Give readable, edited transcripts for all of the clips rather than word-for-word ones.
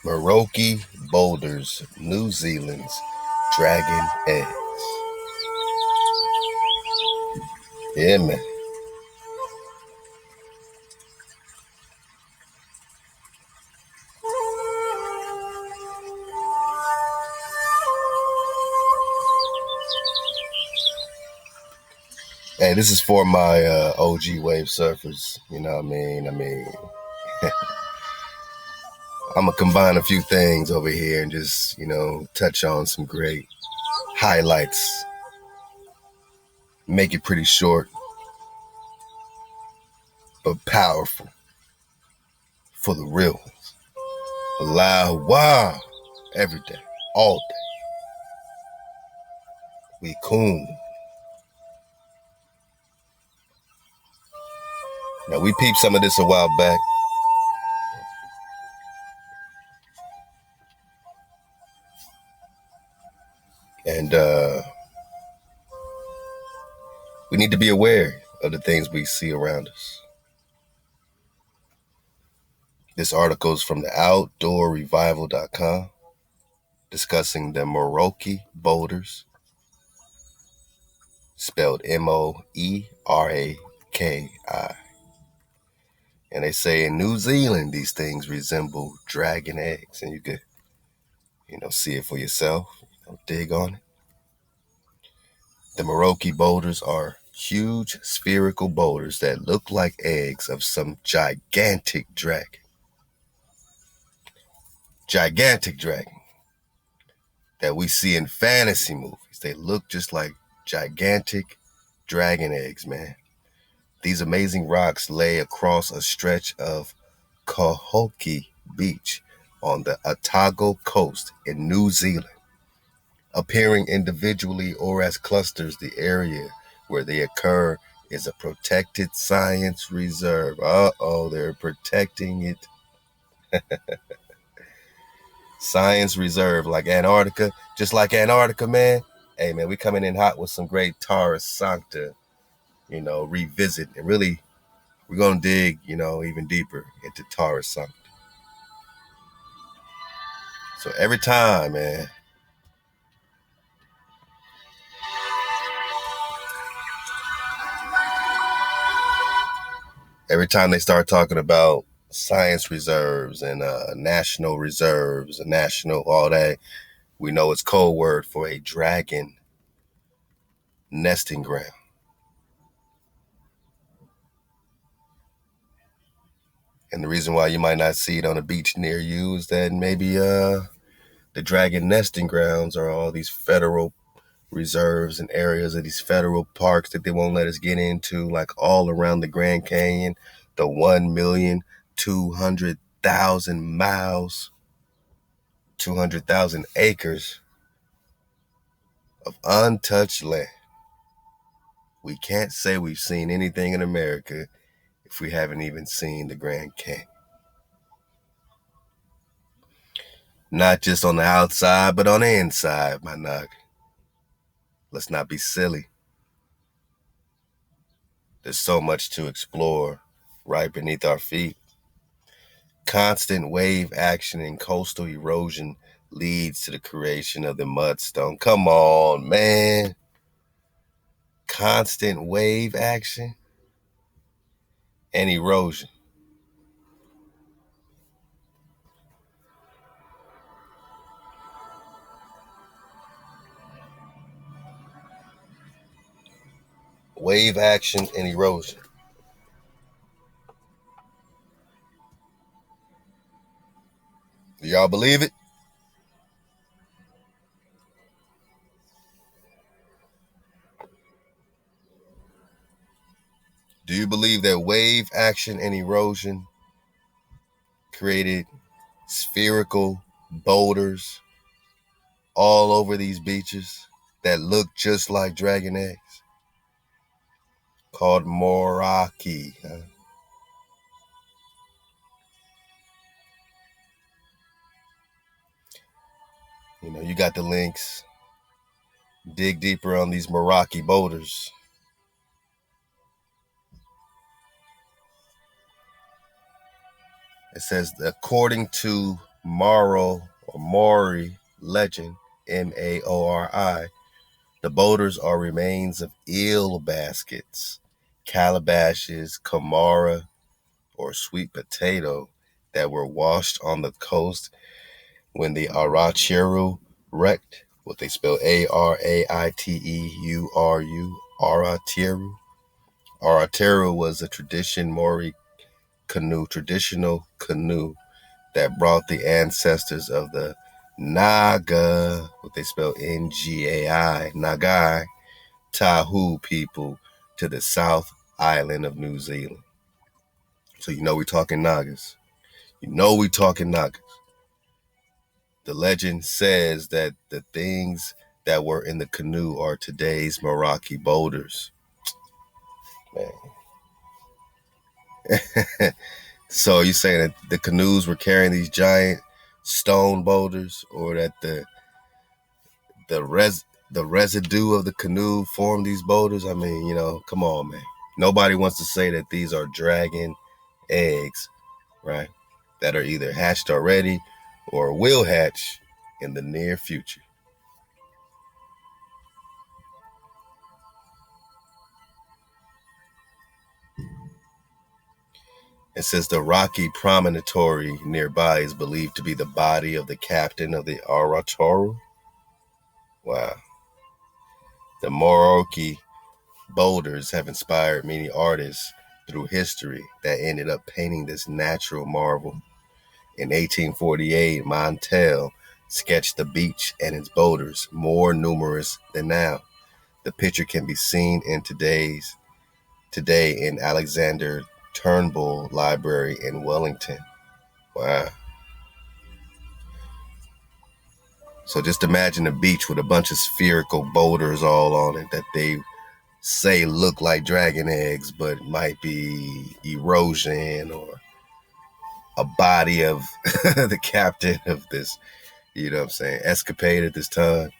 Moeraki Boulders, New Zealand's dragon eggs. Yeah, man. Hey, this is for my OG wave surfers. You know what I mean? I'm going to combine a few things over here and just, touch on some great highlights. Make it pretty short, but powerful for the real ones. Loud, wow, every day, all day. We cool. Now, we peeped some of this a while back. And we need to be aware of the things we see around us. This article is from the outdoorrevival.com discussing the Moeraki Boulders, spelled Moeraki. And they say in New Zealand, these things resemble dragon eggs. And you could, see it for yourself, dig on it. The Moeraki boulders are huge spherical boulders that look like eggs of some gigantic dragon. Gigantic dragon that we see in fantasy movies. They look just like gigantic dragon eggs, man. These amazing rocks lay across a stretch of Kahoki Beach on the Otago coast in New Zealand. Appearing individually or as clusters, the area where they occur is a protected science reserve. They're protecting it. Science reserve, like Antarctica, just like Antarctica, man. Hey, man, we coming in hot with some great Terra Sancta, revisit. And really, we're going to dig, even deeper into Terra Sancta. So every time, man, every time they start talking about science reserves and national reserves and national all that, we know it's code word for a dragon nesting ground. And the reason why you might not see it on a beach near you is that maybe the dragon nesting grounds are all these federal reserves and areas of these federal parks that they won't let us get into, like all around the Grand Canyon, the 1,200,000 miles, 200,000 acres of untouched land. We can't say we've seen anything in America if we haven't even seen the Grand Canyon. Not just on the outside, but on the inside, my nug. Let's not be silly. There's so much to explore right beneath our feet. Constant wave action and coastal erosion leads to the creation of the mudstone. Come on, man. Constant wave action and erosion. Wave action and erosion. Do y'all believe it? Do you believe that wave action and erosion created spherical boulders all over these beaches that look just like dragon eggs? Called Moeraki. You got the links. Dig deeper on these Moeraki boulders. It says, according to Maro or Maori legend, Maori. The boulders are remains of eel baskets, calabashes, kamara, or sweet potato that were washed on the coast when the Araiteru wrecked, what they spell Araiteuru, Araiteru. Araiteru was a Maori traditional canoe that brought the ancestors of the Naga, what they spell Ngai, Nagai, Tahu people to the South Island of New Zealand. So you know we're talking Nagas. You know we're talking Nagas. The legend says that the things that were in the canoe are today's Moeraki boulders. Man. So you saying that the canoes were carrying these giant stone boulders, or that the residue of the canoe formed these boulders? I mean, come on, man. Nobody wants to say that these are dragon eggs, right? That are either hatched already or will hatch in the near future. It says the rocky promontory nearby is believed to be the body of the captain of the Aratoru. Wow. The Moeraki boulders have inspired many artists through history that ended up painting this natural marvel. In 1848, Montel sketched the beach and its boulders, more numerous than now. The picture can be seen today in Alexander Turnbull Library in Wellington. Wow. So just imagine a beach with a bunch of spherical boulders all on it that they say look like dragon eggs, but might be erosion or a body of the captain of this, escapade at this time.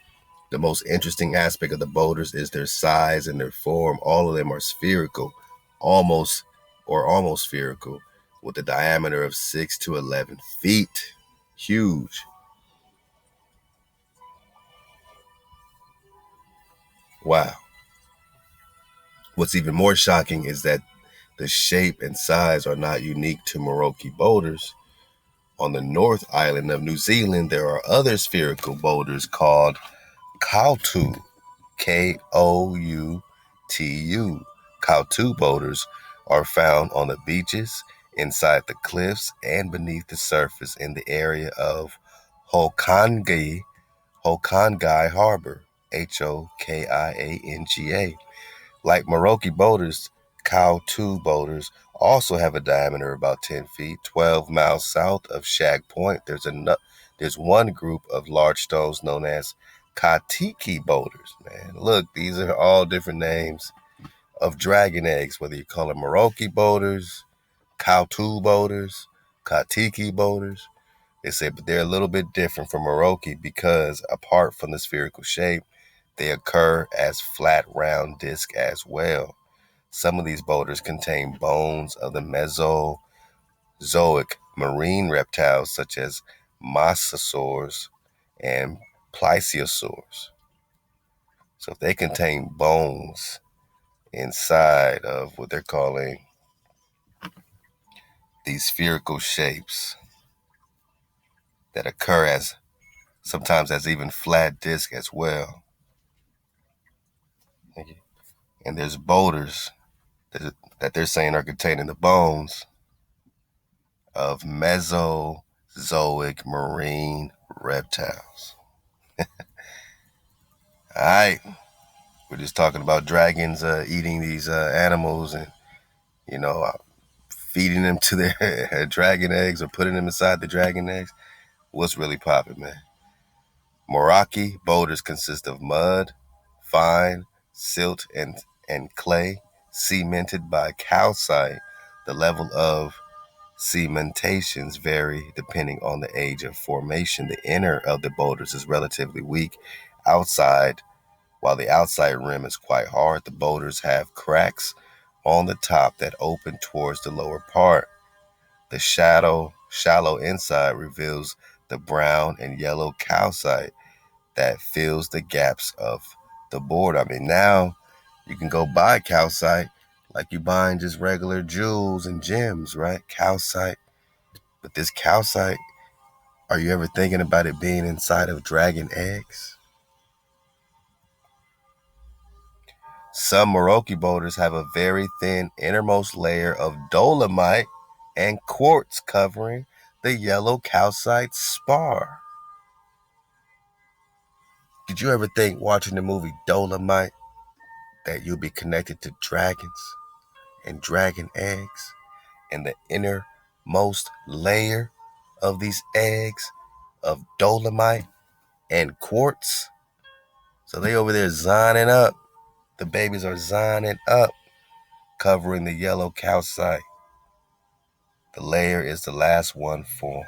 The most interesting aspect of the boulders is their size and their form. All of them are spherical, almost spherical, with a diameter of 6 to 11 feet. Huge. Wow. What's even more shocking is that the shape and size are not unique to Moeraki boulders. On the North Island of New Zealand, there are other spherical boulders called Kautu, Koutu. Kautu boulders are found on the beaches, inside the cliffs, and beneath the surface in the area of Hokangai Harbor, Hokianga. Like Moeraki boulders, Kautu boulders also have a diameter of about 10 feet. 12 miles south of Shag Point, there's one group of large stones known as Katiki boulders. Man, look, these are all different names of dragon eggs, whether you call them Moeraki boulders, Kautu boulders, Katiki boulders. They say, but they're a little bit different from Moeraki because apart from the spherical shape, they occur as flat round discs as well. Some of these boulders contain bones of the Mesozoic marine reptiles such as mosasaurs and plesiosaurs. So if they contain bones inside of what they're calling these spherical shapes that occur as sometimes as even flat disc as well. And there's boulders that they're saying are containing the bones of Mesozoic marine reptiles. All right, we're just talking about dragons eating these animals and, you know, uh, feeding them to their dragon eggs or putting them inside the dragon eggs. What's really popping, man? Moeraki boulders consist of mud, fine silt, and clay cemented by calcite. The level of cementations vary depending on the age of formation. The inner of the boulders is relatively weak outside, while the outside rim is quite hard. The boulders have cracks on the top that open towards the lower part. The shallow inside reveals the brown and yellow calcite that fills the gaps of the board. I mean, now you can go buy calcite like you buying just regular jewels and gems, right? Calcite. But this calcite, are you ever thinking about it being inside of dragon eggs? Some Moeraki boulders have a very thin innermost layer of dolomite and quartz covering the yellow calcite spar. Did you ever think watching the movie Dolomite that you'll be connected to dragons and dragon eggs and the innermost layer of these eggs of dolomite and quartz? So they over there zining up. The babies are zining up, covering the yellow calcite. The layer is the last one formed.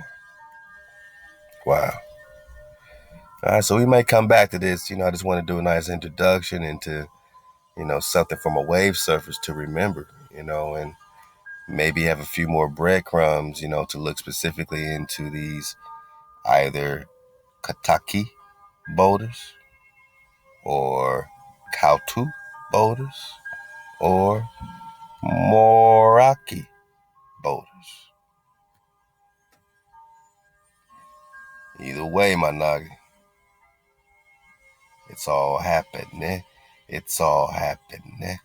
Wow. All right, so we may come back to this. I just want to do a nice introduction into, something from a wave surface to remember, and maybe have a few more breadcrumbs, to look specifically into these either Kataki boulders or Kautu boulders or Moeraki boulders. Either way, my nugget, it's all happening. It's all happening.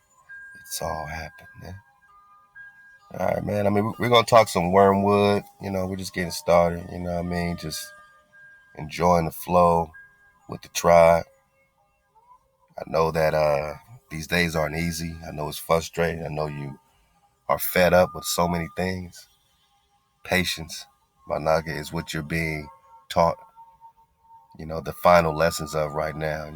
It's all happening. All right, man. I mean, we're going to talk some Wormwood. We're just getting started. You know what I mean? Just enjoying the flow with the tribe. I know that these days aren't easy. I know it's frustrating. I know you are fed up with so many things. Patience, my naga, is what you're being taught. The final lessons of right now.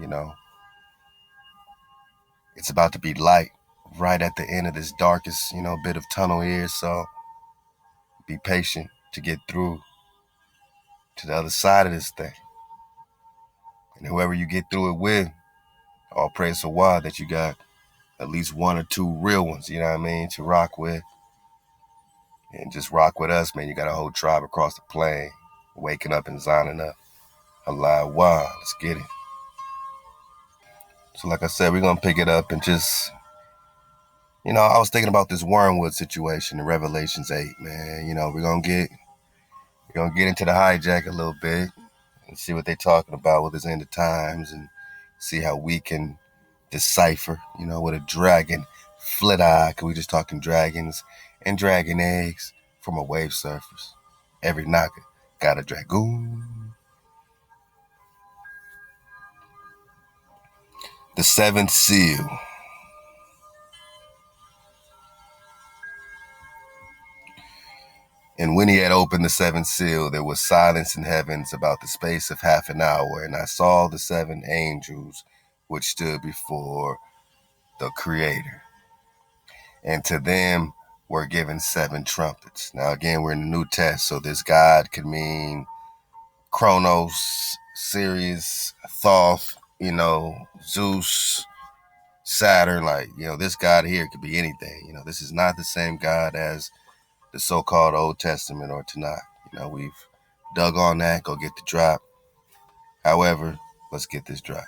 It's about to be light right at the end of this darkest, bit of tunnel here. So be patient to get through to the other side of this thing. And whoever you get through it with, all praise to God that you got at least one or two real ones, to rock with. And just rock with us, man. You got a whole tribe across the plain waking up and signing up. Allah, wow, let's get it. So like I said, we're going to pick it up and just, I was thinking about this Wormwood situation in Revelations 8, man. We're going to get into the hijack a little bit and see what they're talking about with this end of times and see how we can decipher, with a dragon flit eye, because we just talking dragons and dragon eggs from a wave surface. Every Naga got a dragoon. The seventh seal. And when he had opened the seventh seal, there was silence in heavens about the space of half an hour. And I saw the seven angels which stood before the Creator. And to them were given seven trumpets. Now, again, we're in the New Test, so this God could mean Kronos, Sirius, Thoth, Zeus, Saturn. Like, this God here could be anything. This is not the same God as the so-called Old Testament or Tanakh. We've dug on that. Go get the drop. However, let's get this drop.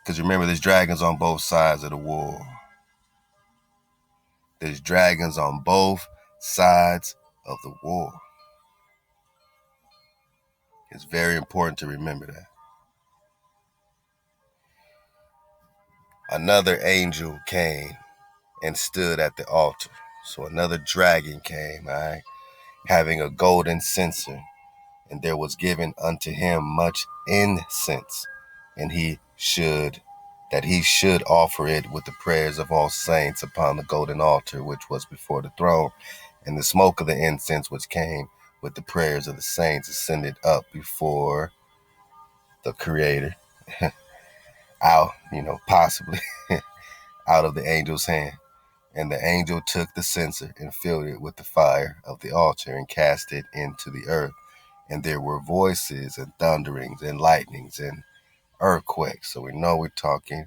Because remember, there's dragons on both sides of the war. There's dragons on both sides of the war. It's very important to remember that. Another angel came and stood at the altar. So another dragon came, all right, having a golden censer, and there was given unto him much incense, and he should offer it with the prayers of all saints upon the golden altar which was before the throne. And the smoke of the incense which came with the prayers of the saints ascended up before the Creator, out, possibly out of the angel's hand. And the angel took the censer and filled it with the fire of the altar and cast it into the earth. And there were voices and thunderings and lightnings and earthquakes. So we know we're talking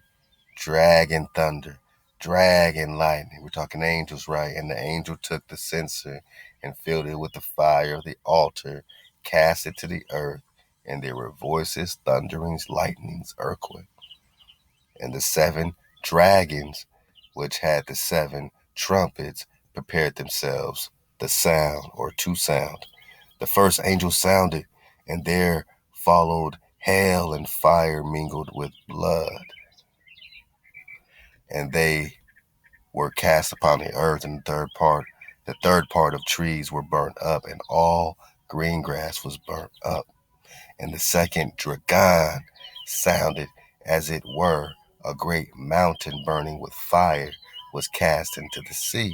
dragon thunder, dragon lightning. We're talking angels, right? And the angel took the censer and filled it with the fire of the altar, cast it to the earth, and there were voices, thunderings, lightnings, earthquakes. And the 7 dragons, which had the 7 trumpets, prepared themselves the sound, or to sound. The first angel sounded, and there followed hail and fire mingled with blood. And they were cast upon the earth, and the third part of trees were burnt up, and all green grass was burnt up. And the second dragon sounded, as it were a great mountain burning with fire was cast into the sea.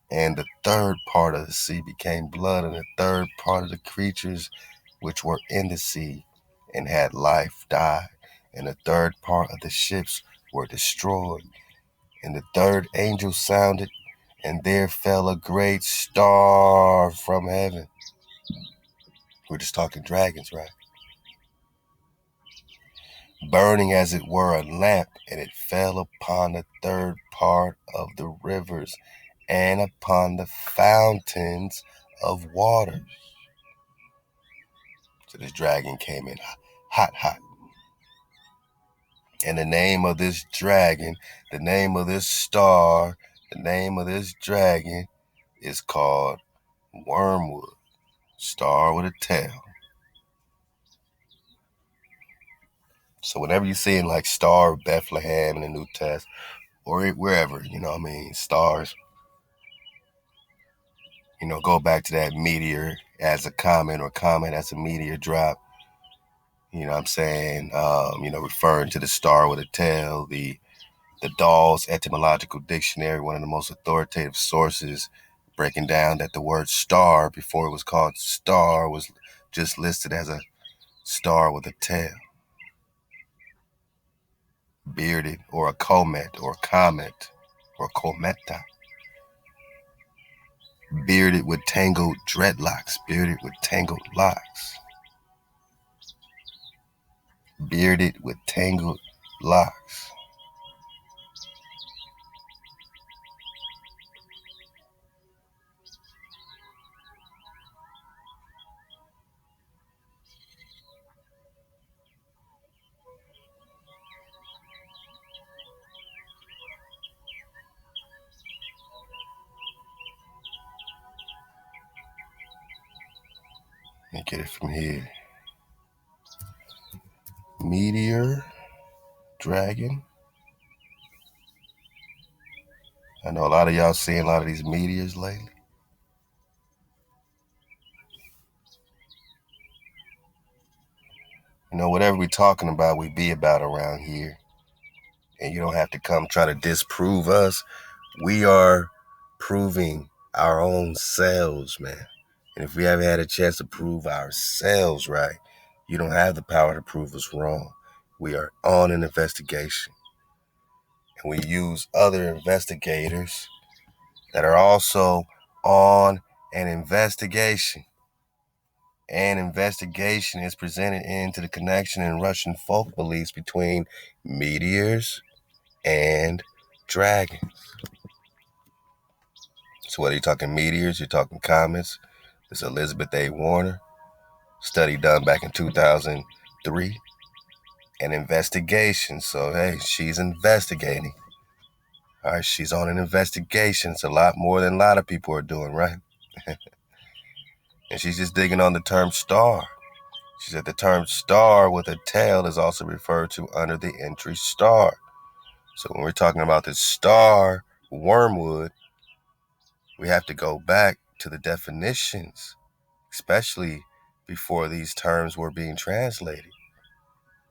And the third part of the sea became blood, and the third part of the creatures which were in the sea and had life died, and the third part of the ships were destroyed. And the third angel sounded, and there fell a great star from heaven. We're just talking dragons, right? Burning as it were a lamp, and it fell upon the third part of the rivers and upon the fountains of water. So this dragon came in hot. And the name of this dragon, the name of this star, the name of this dragon is called Wormwood, star with a tail. So whenever you see in like Star of Bethlehem in the New Testament, or wherever, stars, go back to that meteor as a comet, or comet as a meteor drop. Referring to the star with a tail, the Dawes Etymological Dictionary, one of the most authoritative sources, breaking down that the word star, before it was called star, was just listed as a star with a tail. Bearded, or a comet, or comet, or cometa. Bearded with tangled dreadlocks, bearded with tangled locks. Bearded with tangled locks. Let me get it from here. Meteor, dragon. I know a lot of y'all seeing a lot of these meteors lately. Whatever we're talking about, we be about around here. And you don't have to come try to disprove us. We are proving our own selves, man. And if we haven't had a chance to prove ourselves right, you don't have the power to prove us wrong. We are on an investigation. And we use other investigators that are also on an investigation. And investigation is presented into the connection in Russian folk beliefs between meteors and dragons. So whether you're talking meteors, you're talking comets, it's Elizabeth A. Warner, study done back in 2003, an investigation. So, hey, she's investigating. All right, she's on an investigation. It's a lot more than a lot of people are doing, right? And she's just digging on the term star. She said the term star with a tail is also referred to under the entry star. So when we're talking about the star, Wormwood, we have to go back to the definitions, especially before these terms were being translated.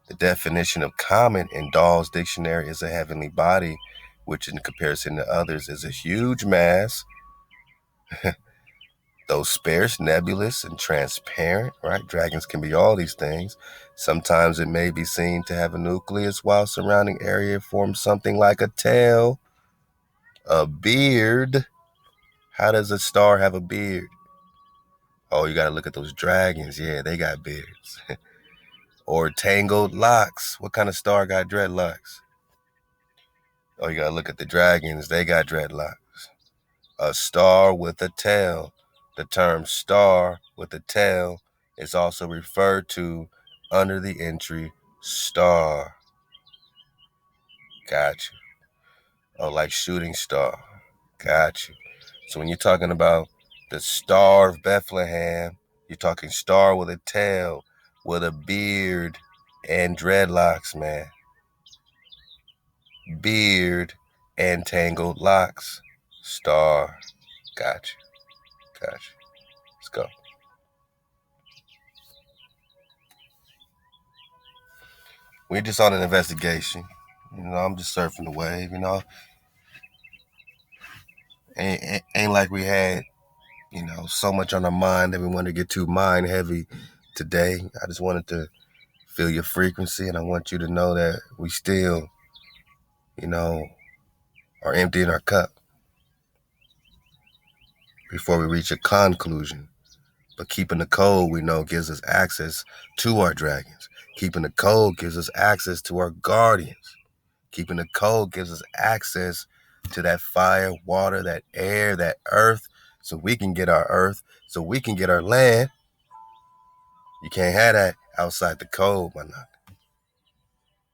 The definition of comet in Dawes Dictionary is a heavenly body, which in comparison to others is a huge mass, though sparse, nebulous, and transparent, right? Dragons can be all these things. Sometimes it may be seen to have a nucleus, while surrounding area forms something like a tail, a beard. How does a star have a beard? Oh, you got to look at those dragons. Yeah, they got beards. Or tangled locks. What kind of star got dreadlocks? Oh, you got to look at the dragons. They got dreadlocks. A star with a tail. The term star with a tail It's also referred to under the entry star. Gotcha. Oh, like shooting star. Gotcha. So when you're talking about the Star of Bethlehem, you're talking star with a tail, with a beard and dreadlocks, man. Beard and tangled locks. Star. Gotcha. Gotcha. Let's go. We're just on an investigation. I'm just surfing the wave, Ain't like we had, so much on our mind that we want to get too mind heavy today. I just wanted to feel your frequency, and I want you to know that we still, are emptying our cup before we reach a conclusion. But keeping the code, we know, gives us access to our dragons. Keeping the code gives us access to our guardians. Keeping the code gives us access to that fire, water, that air, that earth, so we can get our earth, so we can get our land. You can't have that outside the code, my knock.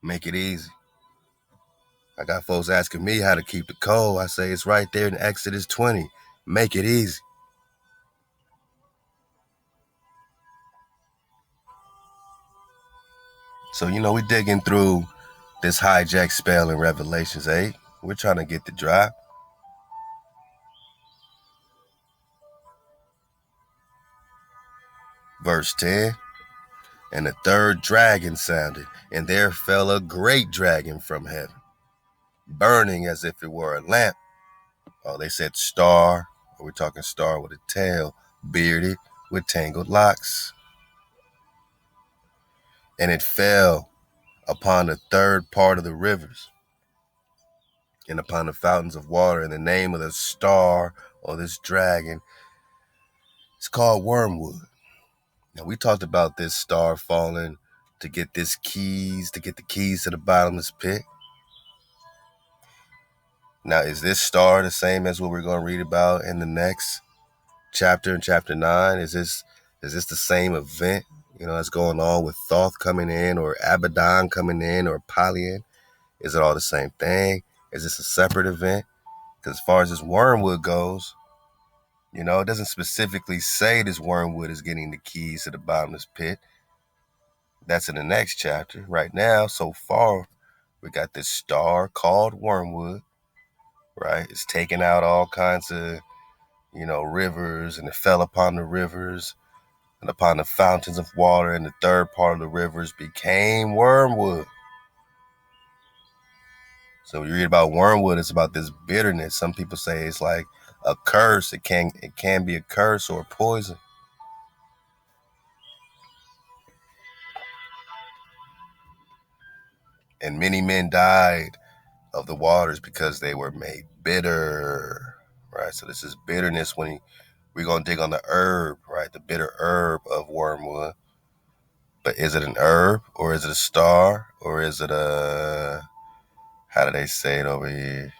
Make it easy. I got folks asking me how to keep the code. I say it's right there in Exodus 20. Make it easy. So, we digging through this hijack spell in Revelations 8. We're trying to get the drop. Verse 10. And the third dragon sounded, and there fell a great dragon from heaven, burning as if it were a lamp. Oh, they said star. We're talking star with a tail, bearded with tangled locks. And it fell upon the third part of the rivers and upon the fountains of water. And the name of the star or this dragon is called Wormwood. Now, we talked about this star falling to get the keys to the bottomless pit. Now, is this star the same as what we're going to read about in the next chapter, in chapter 9? Is this the same event, that's going on with Thoth coming in, or Abaddon coming in, or Pallian? Is it all the same thing? Is this a separate event? Because as far as this Wormwood goes, it doesn't specifically say this Wormwood is getting the keys to the bottomless pit. That's in the next chapter. Right now, so far, we got this star called Wormwood, right? It's taking out all kinds of, rivers, and it fell upon the rivers and upon the fountains of water, and the third part of the rivers became wormwood. So when you read about wormwood, it's about this bitterness. Some people say it's like a curse. It can be a curse or a poison. And many men died of the waters because they were made bitter. Right? So this is bitterness when we're going to dig on the herb, right? The bitter herb of wormwood. But is it an herb, or is it a star, or is it how do they say it over here?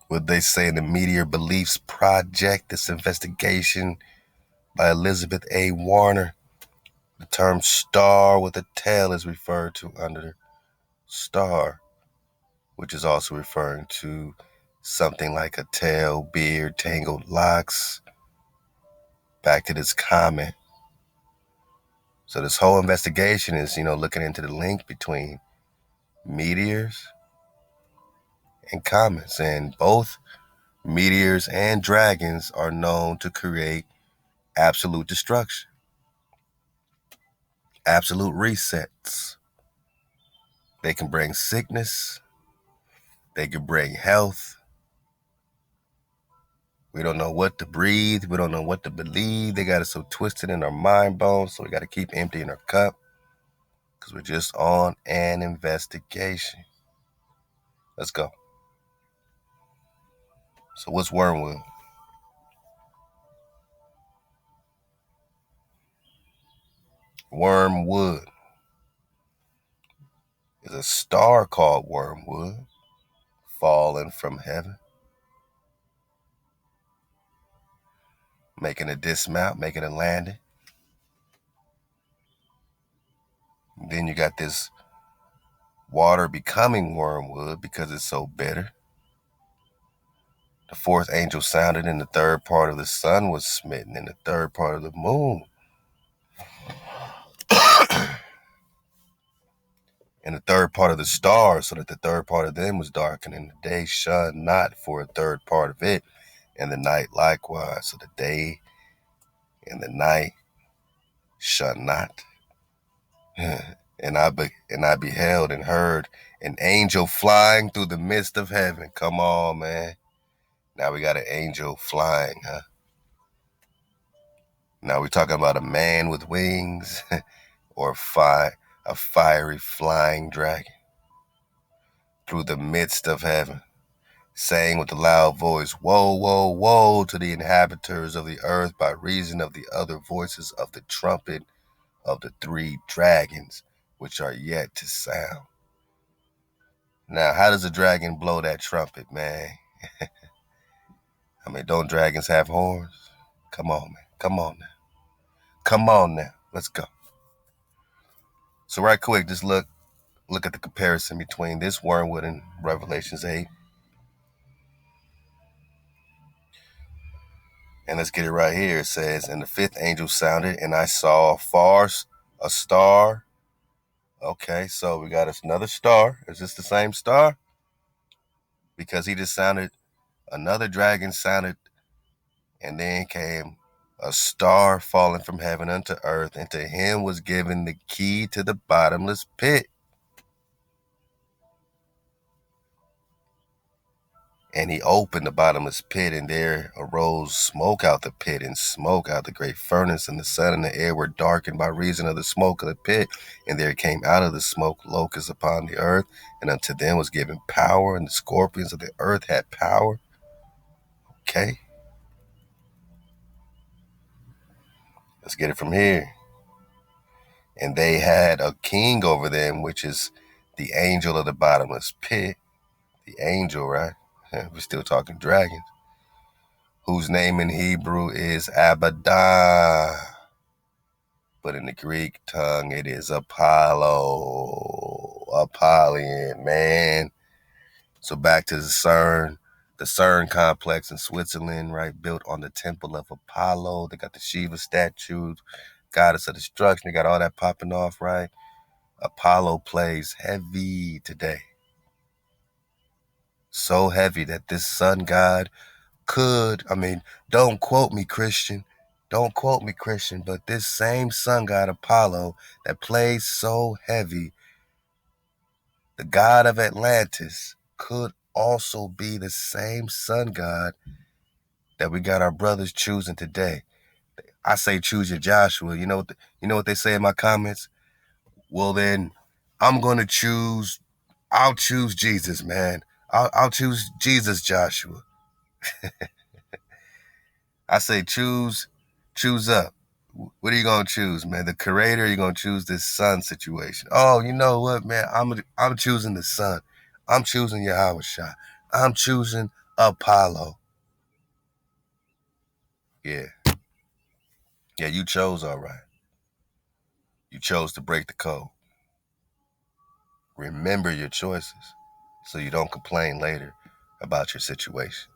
Would they say in the Meteor Beliefs Project, this investigation by Elizabeth A. Warner, the term star with a tail is referred to under star, which is also referring to something like a tail, beard, tangled locks. Back to this comment. So this whole investigation is, looking into the link between meteors and comets. And both meteors and dragons are known to create absolute destruction, absolute resets. They can bring sickness. They can bring health. We don't know what to breathe. We don't know what to believe. They got us so twisted in our mind bones, so we got to keep emptying our cup because we're just on an investigation. Let's go. So what's Wormwood? Wormwood. is a star called Wormwood, falling from heaven, making a dismount, making a landing. Then you got this water becoming wormwood because it's so bitter. The fourth angel sounded, and the third part of the sun was smitten, and the third part of the moon, and the third part of the stars, so that the third part of them was darkened, and the day shone not for a third part of it, and the night likewise. So the day and the night shone not. And I beheld and heard an angel flying through the midst of heaven. Come on, man. Now we got an angel flying, huh? Now we're talking about a man with wings or a fiery flying dragon through the midst of heaven, saying with a loud voice, woe, woe, woe to the inhabitants of the earth by reason of the other voices of the trumpet of the three dragons, which are yet to sound. Now, how does a dragon blow that trumpet, man? I mean, don't dragons have horns? Come on, man. Come on now. Come on now. Let's go. So right quick, just look at the comparison between this wormwood and Revelations 8. And let's get it right here. It says, and the fifth angel sounded, and I saw far a star. Okay, so we got another star. Is this the same star? Because he just sounded, another dragon sounded, and then came a star falling from heaven unto earth, and to him was given the key to the bottomless pit. And he opened the bottomless pit, and there arose smoke out the pit, and smoke out the great furnace, and the sun and the air were darkened by reason of the smoke of the pit. And there came out of the smoke locusts upon the earth, and unto them was given power, and the scorpions of the earth had power. Okay, let's get it from here. And they had a king over them, which is the angel of the bottomless pit. The angel, right? We're still talking dragons. Whose name in Hebrew is Abaddon, but in the Greek tongue it is Apollo. Apollyon, man. So back to the CERN complex in Switzerland, right? Built on the temple of Apollo. They got the Shiva statue, goddess of destruction. They got all that popping off, right? Apollo plays heavy today. So heavy that this sun god don't quote me, Christian. Don't quote me, Christian, but this same sun god Apollo that plays so heavy, the god of Atlantis, could also be the same sun god that we got our brothers choosing today. I say choose your Joshua. You know what they say in my comments? Well then, I'll choose Jesus, man. I'll choose Jesus, Joshua. I say choose up. What are you gonna choose, man? The creator, or you gonna choose this sun situation? Oh, you know what, man? I'm choosing the sun. I'm choosing Yahweh Shah. I'm choosing Apollo. Yeah. Yeah, you chose all right. You chose to break the code. Remember your choices so you don't complain later about your situation.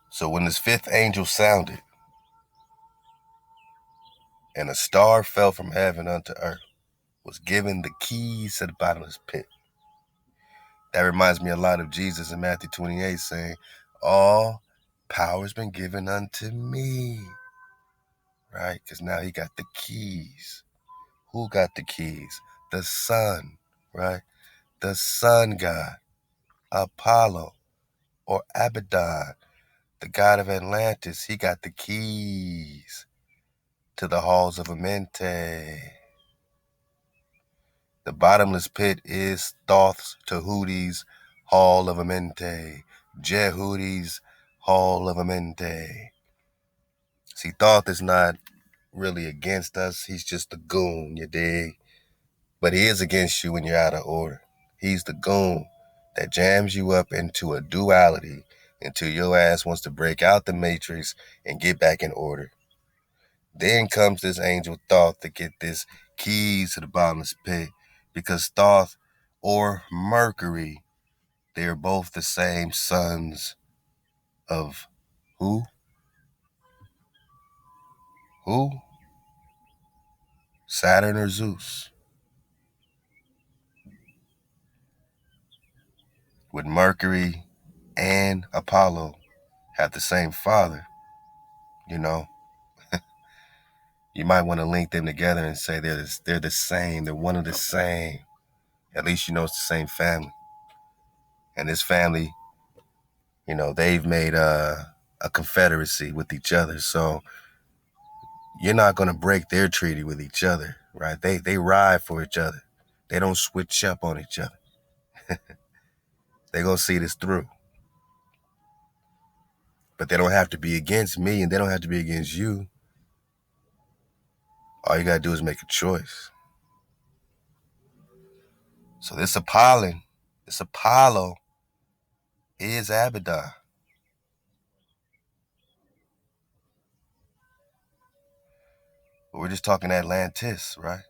So when this fifth angel sounded, and a star fell from heaven unto earth, was given the keys to the bottomless pit. That reminds me a lot of Jesus in Matthew 28 saying, all power has been given unto me, right? Because now he got the keys. Who got the keys? The sun, right? The sun god, Apollo, or Abaddon, the god of Atlantis. He got the keys to the halls of Amenti. The bottomless pit is Thoth's Tahuti's Hall of Amenti, Jehudi's Hall of Amenti. See, Thoth is not really against us. He's just a goon, you dig? But he is against you when you're out of order. He's the goon that jams you up into a duality until your ass wants to break out the matrix and get back in order. Then comes this angel Thoth to get this keys to the bottomless pit, because Thoth or Mercury, they're both the same sons of who? Who? Saturn or Zeus? Would Mercury and Apollo have the same father? You know, you might want to link them together and say they're the same. They're one of the same. At least you know it's the same family. And this family, they've made a confederacy with each other. So you're not going to break their treaty with each other, right? They ride for each other. They don't switch up on each other. They're going to see this through. But they don't have to be against me, and they don't have to be against you. All you got to do is make a choice. So this Apollo is Abaddon. But we're just talking Atlantis, right?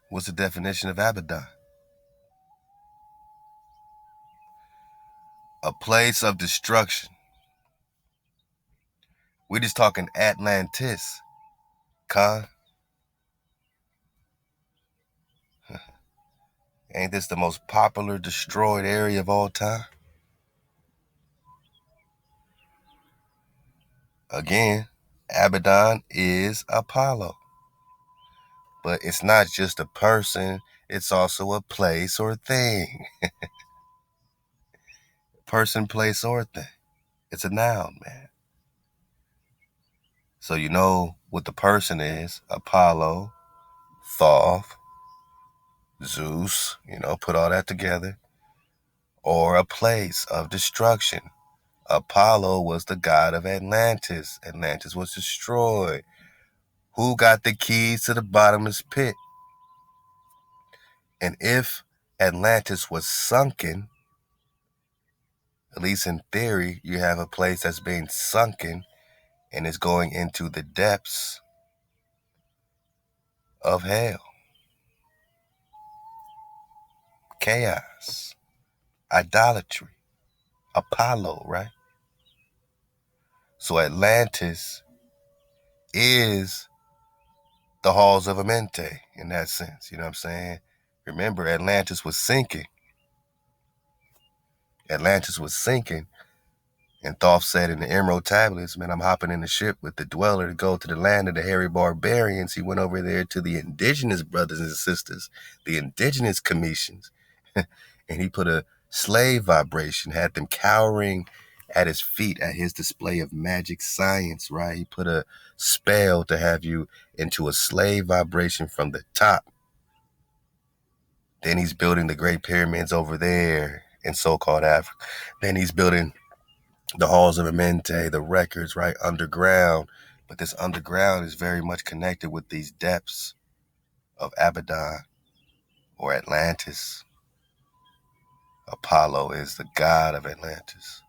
What's the definition of Abaddon? A place of destruction. We're just talking Atlantis, Khan. Ain't this the most popular destroyed area of all time? Again, Abaddon is Apollo. But it's not just a person, it's also a place or thing. Person, place, or thing. It's a noun, man. So you know what the person is: Apollo, Thoth, Zeus, put all that together. Or a place of destruction. Apollo was the god of Atlantis. Atlantis was destroyed. Who got the keys to the bottomless pit? And if Atlantis was sunken, at least in theory, you have a place that's being sunken and is going into the depths of hell. Chaos, idolatry, Apollo, right? So Atlantis is the halls of Amente in that sense. You know what I'm saying? Remember, Atlantis was sinking. And Thoth said in the Emerald Tablets, man, I'm hopping in the ship with the dweller to go to the land of the hairy barbarians. He went over there to the indigenous brothers and sisters, the indigenous commissions, and he put a slave vibration, had them cowering at his feet at his display of magic science, right? He put a spell to have you into a slave vibration from the top. Then he's building the Great Pyramids over there in so-called Africa. Then he's building the halls of Amente, the records, right, underground. But this underground is very much connected with these depths of Abaddon or Atlantis. Apollo is the god of Atlantis.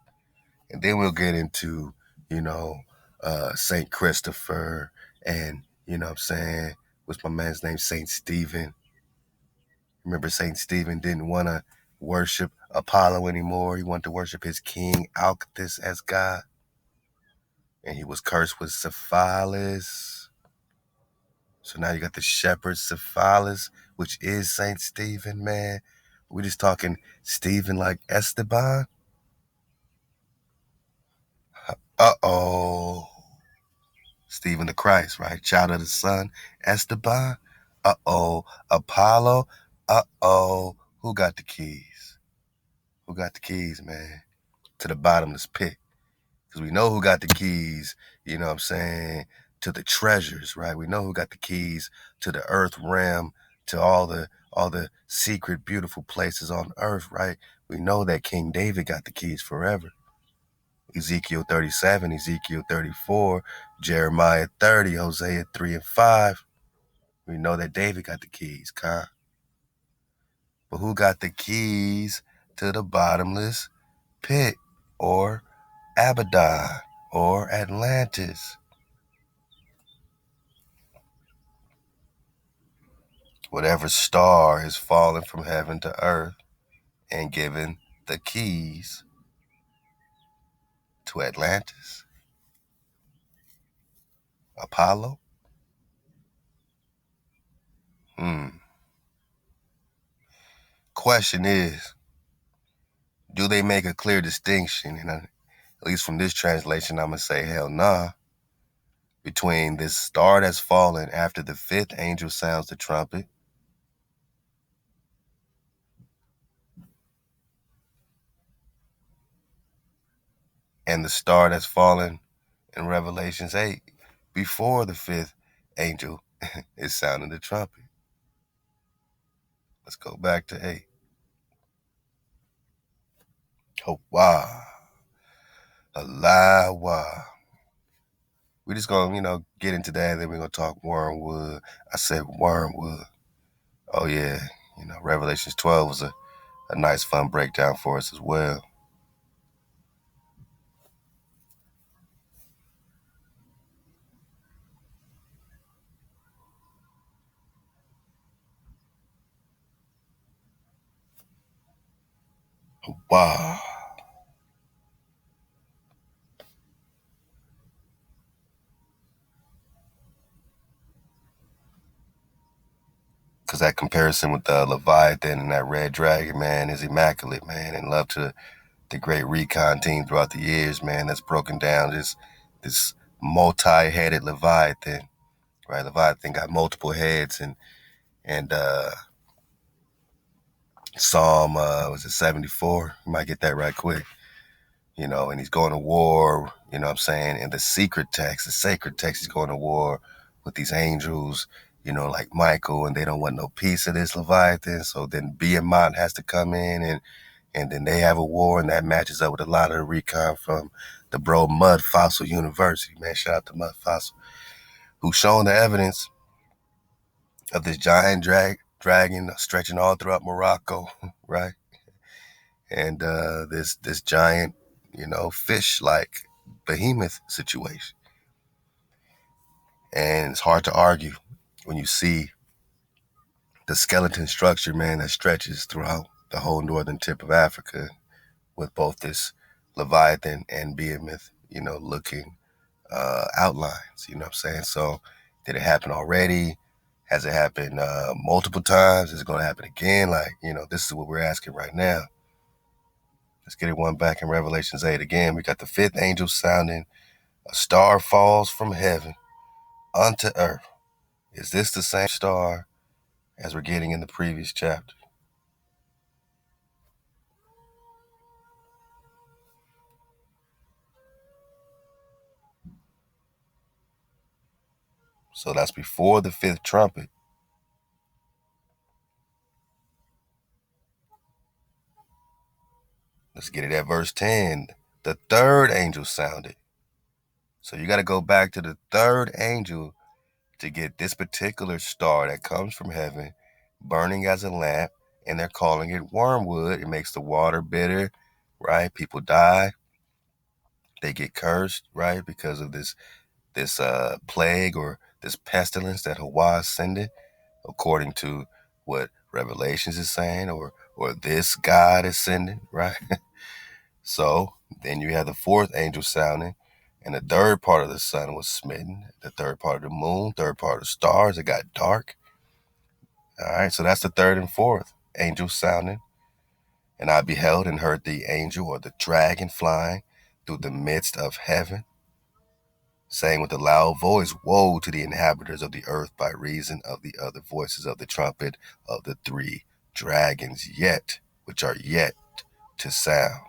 And then we'll get into, St. Christopher and, what I'm saying, what's my man's name? St. Stephen. Remember, St. Stephen didn't want to worship Apollo anymore. He wanted to worship his king, Alcestis, as God. And he was cursed with syphilis. So now you got the shepherd syphilis, which is St. Stephen, man. We're just talking Stephen like Esteban. Uh-oh. Stephen the Christ, right? Child of the Sun. Esteban. Uh-oh. Apollo. Uh-oh. Who got the keys? Who got the keys, man? To the bottomless pit. Because we know who got the keys, you know what I'm saying, to the treasures, right? We know who got the keys to the earth realm, to all the all the secret, beautiful places on earth, right? We know that King David got the keys forever. Ezekiel 37, Ezekiel 34, Jeremiah 30, Hosea 3 and 5. We know that David got the keys, Khan. But who got the keys to the bottomless pit, or Abaddon, or Atlantis? Whatever star is fallen from heaven to earth and given the keys to Atlantis? Apollo? Question is, do they make a clear distinction? And at least from this translation, I'm going to say hell nah. Between this star that's fallen after the fifth angel sounds the trumpet and the star that's fallen in Revelations 8 before the fifth angel is sounding the trumpet. Let's go back to 8. Hawa. Alawa. We're just going to, get into that, and then we're going to talk Wormwood. I said Wormwood. Oh, yeah. Revelations 12 was a nice, fun breakdown for us as well. Wow. Because that comparison with the Leviathan and that red dragon, man, is immaculate, man. And love to the great recon team throughout the years, man, that's broken down this multi-headed Leviathan, right? Leviathan got multiple heads, and Psalm was it 74? You might get that right quick. And he's going to war, what I'm saying? In the secret text, the sacred text, he's going to war with these angels, like Michael, and they don't want no piece of this Leviathan. So then Behemoth has to come in, and then they have a war, and that matches up with a lot of the recon from the bro Mud Fossil University, man. Shout out to Mud Fossil, who's shown the evidence of this giant dragon stretching all throughout Morocco, right? And this giant, fish-like behemoth situation. And it's hard to argue when you see the skeleton structure, man, that stretches throughout the whole northern tip of Africa with both this Leviathan and Behemoth, looking outlines, what I'm saying? So did it happen already? Has it happened multiple times? Is it going to happen again? This is what we're asking right now. Let's get it one back in Revelations 8 again. We got the fifth angel sounding, a star falls from heaven unto earth. Is this the same star as we're getting in the previous chapter? So that's before the fifth trumpet. Let's get it at verse 10. The third angel sounded. So you got to go back to the third angel to get this particular star that comes from heaven, burning as a lamp, and they're calling it wormwood. It makes the water bitter, right? People die. They get cursed, right? Because of this plague or this pestilence that Hawa ascended, according to what Revelations is saying, or this God is sending, right? So then you have the fourth angel sounding, and the third part of the sun was smitten, the third part of the moon, third part of the stars, it got dark. All right, so that's the third and fourth angel sounding. And I beheld and heard the angel or the dragon flying through the midst of heaven, saying with a loud voice, woe to the inhabitants of the earth by reason of the other voices of the trumpet of the three dragons which are yet to sound.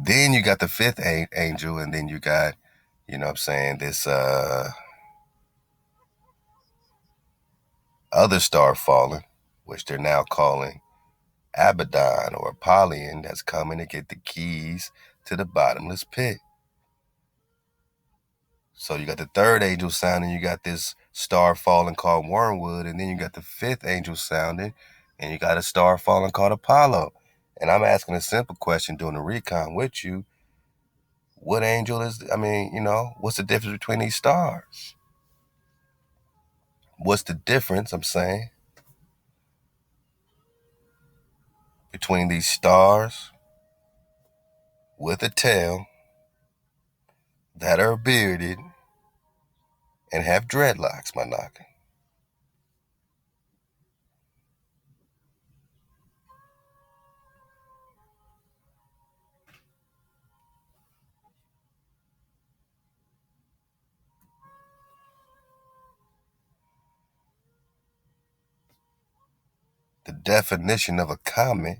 Then you got the fifth angel, and then you got, this other star falling, which they're now calling Abaddon or Apollyon, that's coming to get the keys to the bottomless pit. So you got the third angel sounding, you got this star falling called Wormwood, and then you got the fifth angel sounding, and you got a star falling called Apollo. And I'm asking a simple question doing the recon with you. What angel is, what's the difference between these stars? What's the difference, I'm saying, between these stars with a tail that are bearded and have dreadlocks, my knocker? The definition of a comet,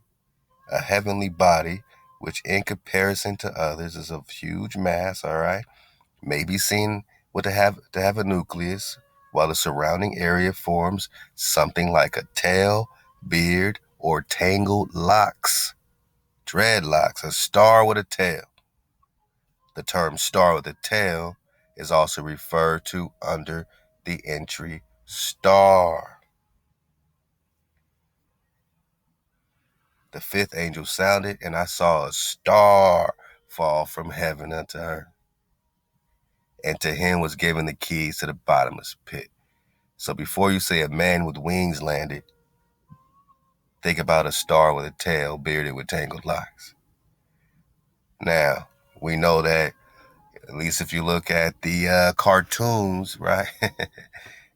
a heavenly body, which in comparison to others is of huge mass, all right, may be seen to have a nucleus, while the surrounding area forms something like a tail, beard, or tangled locks. Dreadlocks, a star with a tail. The term star with a tail is also referred to under the entry star. The fifth angel sounded, and I saw a star fall from heaven unto her. And to him was given the keys to the bottomless pit. So before you say a man with wings landed, think about a star with a tail bearded with tangled locks. Now, we know that, at least if you look at the cartoons, right?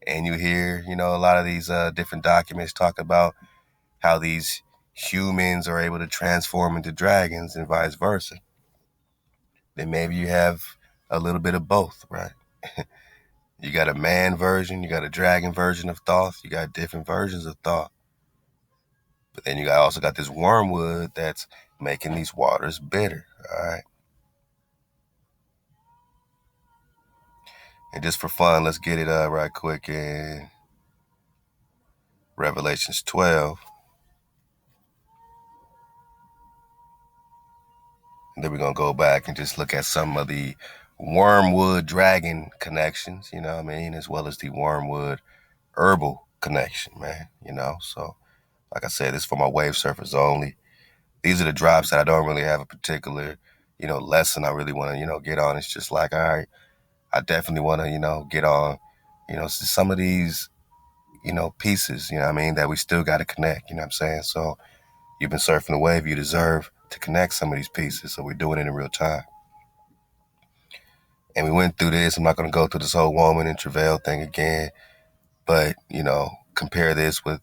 And you hear, a lot of these different documents talk about how these humans are able to transform into dragons and vice versa. Then maybe you have a little bit of both, right? You got a man version, you got a dragon version of Thoth, you got different versions of Thoth. But then you also got this wormwood that's making these waters bitter, all right? And just for fun, let's get it right quick in Revelations 12. And then we're going to go back and just look at some of the Wormwood dragon connections, as well as the Wormwood herbal connection, man, So, like I said, this is for my wave surfers only. These are the drops that I don't really have a particular, lesson I really want to, get on. It's just like, all right, I definitely want to, get on, some of these, pieces, that we still got to connect, what I'm saying? So you've been surfing the wave, you deserve to connect some of these pieces. So we're doing it in real time. And we went through this. I'm not going to go through this whole woman and travail thing again, but, compare this with,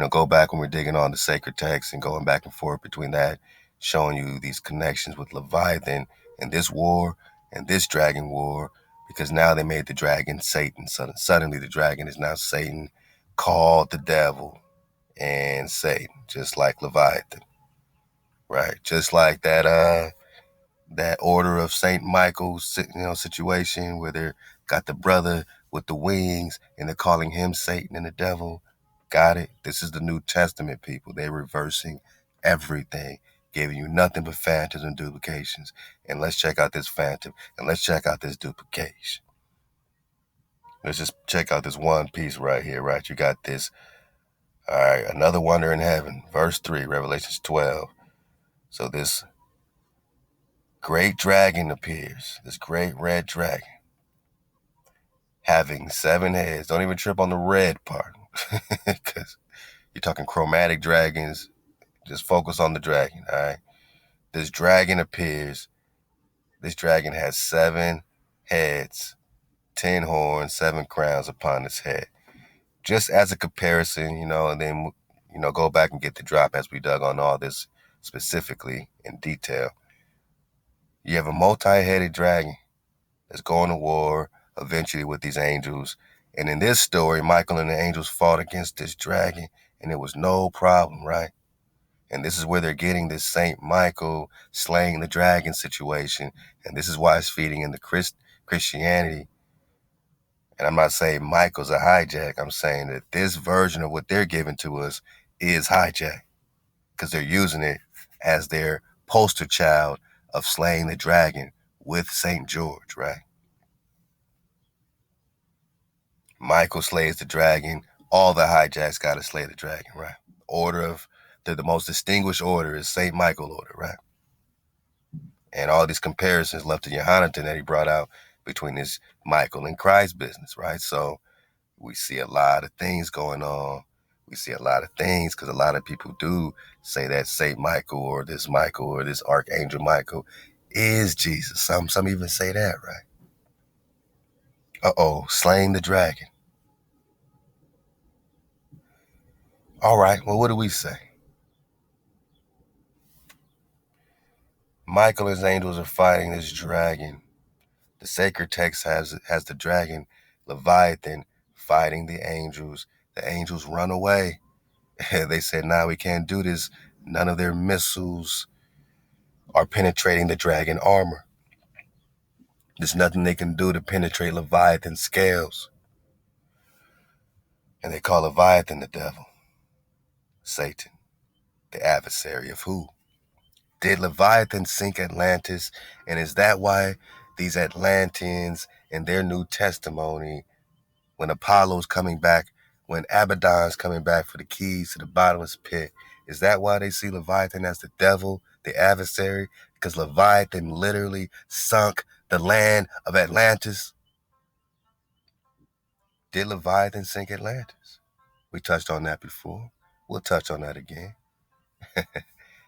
go back when we're digging on the sacred text and going back and forth between that, showing you these connections with Leviathan and this war and this dragon war, because now they made the dragon Satan. So suddenly the dragon is now Satan, called the devil and Satan, just like Leviathan, right? Just like that order of Saint Michael, situation where they got the brother with the wings and they're calling him Satan and the devil. Got it? This is the New Testament, people. They're reversing everything, giving you nothing but phantoms and duplications. And let's check out this phantom and let's check out this duplication. Let's just check out this one piece right here, right? You got this. All right, another wonder in heaven. Verse 3, Revelations 12. So this great dragon appears, this great red dragon, having 7 heads. Don't even trip on the red part, because you're talking chromatic dragons. Just focus on the dragon, all right? This dragon appears. This dragon has 7 heads, 10 horns, 7 crowns upon its head. Just as a comparison, and then, go back and get the drop as we dug on all this specifically in detail. You have a multi-headed dragon that's going to war eventually with these angels. And in this story, Michael and the angels fought against this dragon, and it was no problem, right? And this is where they're getting this Saint Michael slaying the dragon situation. And this is why it's feeding into Christianity. And I'm not saying Michael's a hijack. I'm saying that this version of what they're giving to us is hijack because they're using it as their poster child of slaying the dragon with St. George, right? Michael slays the dragon. All the hijacks got to slay the dragon, right? Order of the most distinguished order is St. Michael order, right? And all these comparisons left to Johannatan that he brought out between this Michael and Christ business, right? So we see a lot of things going on. We see a lot of things because a lot of people do say that Saint Michael or this Archangel Michael is Jesus. Some even say that, right? Slaying the dragon. All right, well, what do we say? Michael and his angels are fighting this dragon. The sacred text has the dragon, Leviathan, fighting the angels. The angels run away. They said, nah, we can't do this. None of their missiles are penetrating the dragon armor. There's nothing they can do to penetrate Leviathan's scales. And they call Leviathan the devil, Satan, the adversary of who? Did Leviathan sink Atlantis? And is that why these Atlanteans in their new testimony, when Apollo's coming back, when Abaddon's coming back for the keys to the bottomless pit, is that why they see Leviathan as the devil, the adversary? Because Leviathan literally sunk the land of Atlantis. Did Leviathan sink Atlantis? We touched on that before. We'll touch on that again.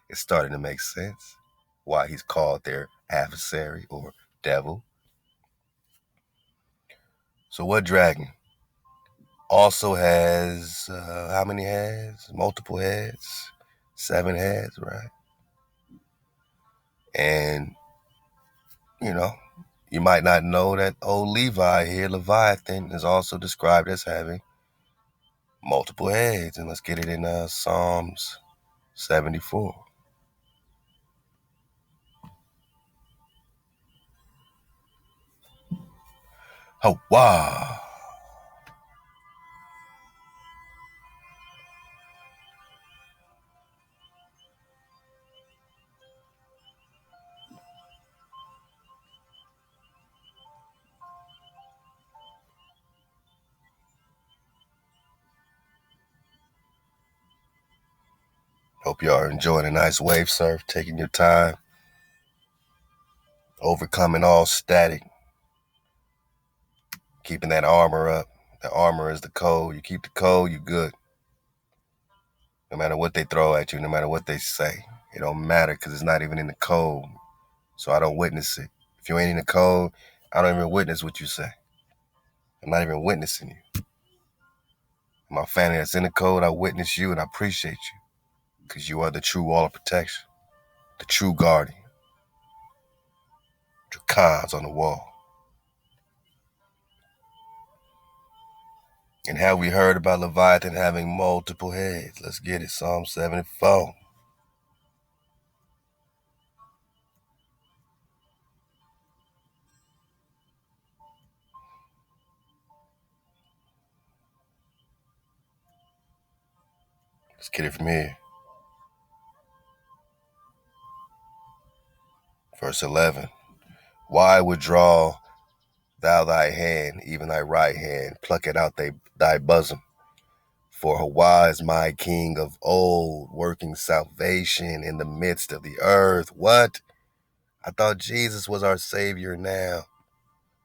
It's starting to make sense why he's called their adversary or devil. So what dragon also has, how many heads? Multiple heads? 7 heads, right? And, you know, you might not know that old Levi here, Leviathan, is also described as having multiple heads. And let's get it in Psalms 74. Oh, wow. Hope you are enjoying a nice wave surf, taking your time, overcoming all static, keeping that armor up. The armor is the code. You keep the code, you good. No matter what they throw at you, no matter what they say. It don't matter because it's not even in the code. So I don't witness it. If you ain't in the code, I don't even witness what you say. I'm not even witnessing you. My family that's in the code, I witness you and I appreciate you because you are the true wall of protection, the true guardian. Your cons on the wall. And have we heard about Leviathan having multiple heads? Let's get it. Psalm 74. Let's get it from here. Verse 11. Why withdraw thou thy hand, even thy right hand, pluck it out thy bosom? For Thawada is my king of old, working salvation in the midst of the earth. What? I thought Jesus was our Savior now.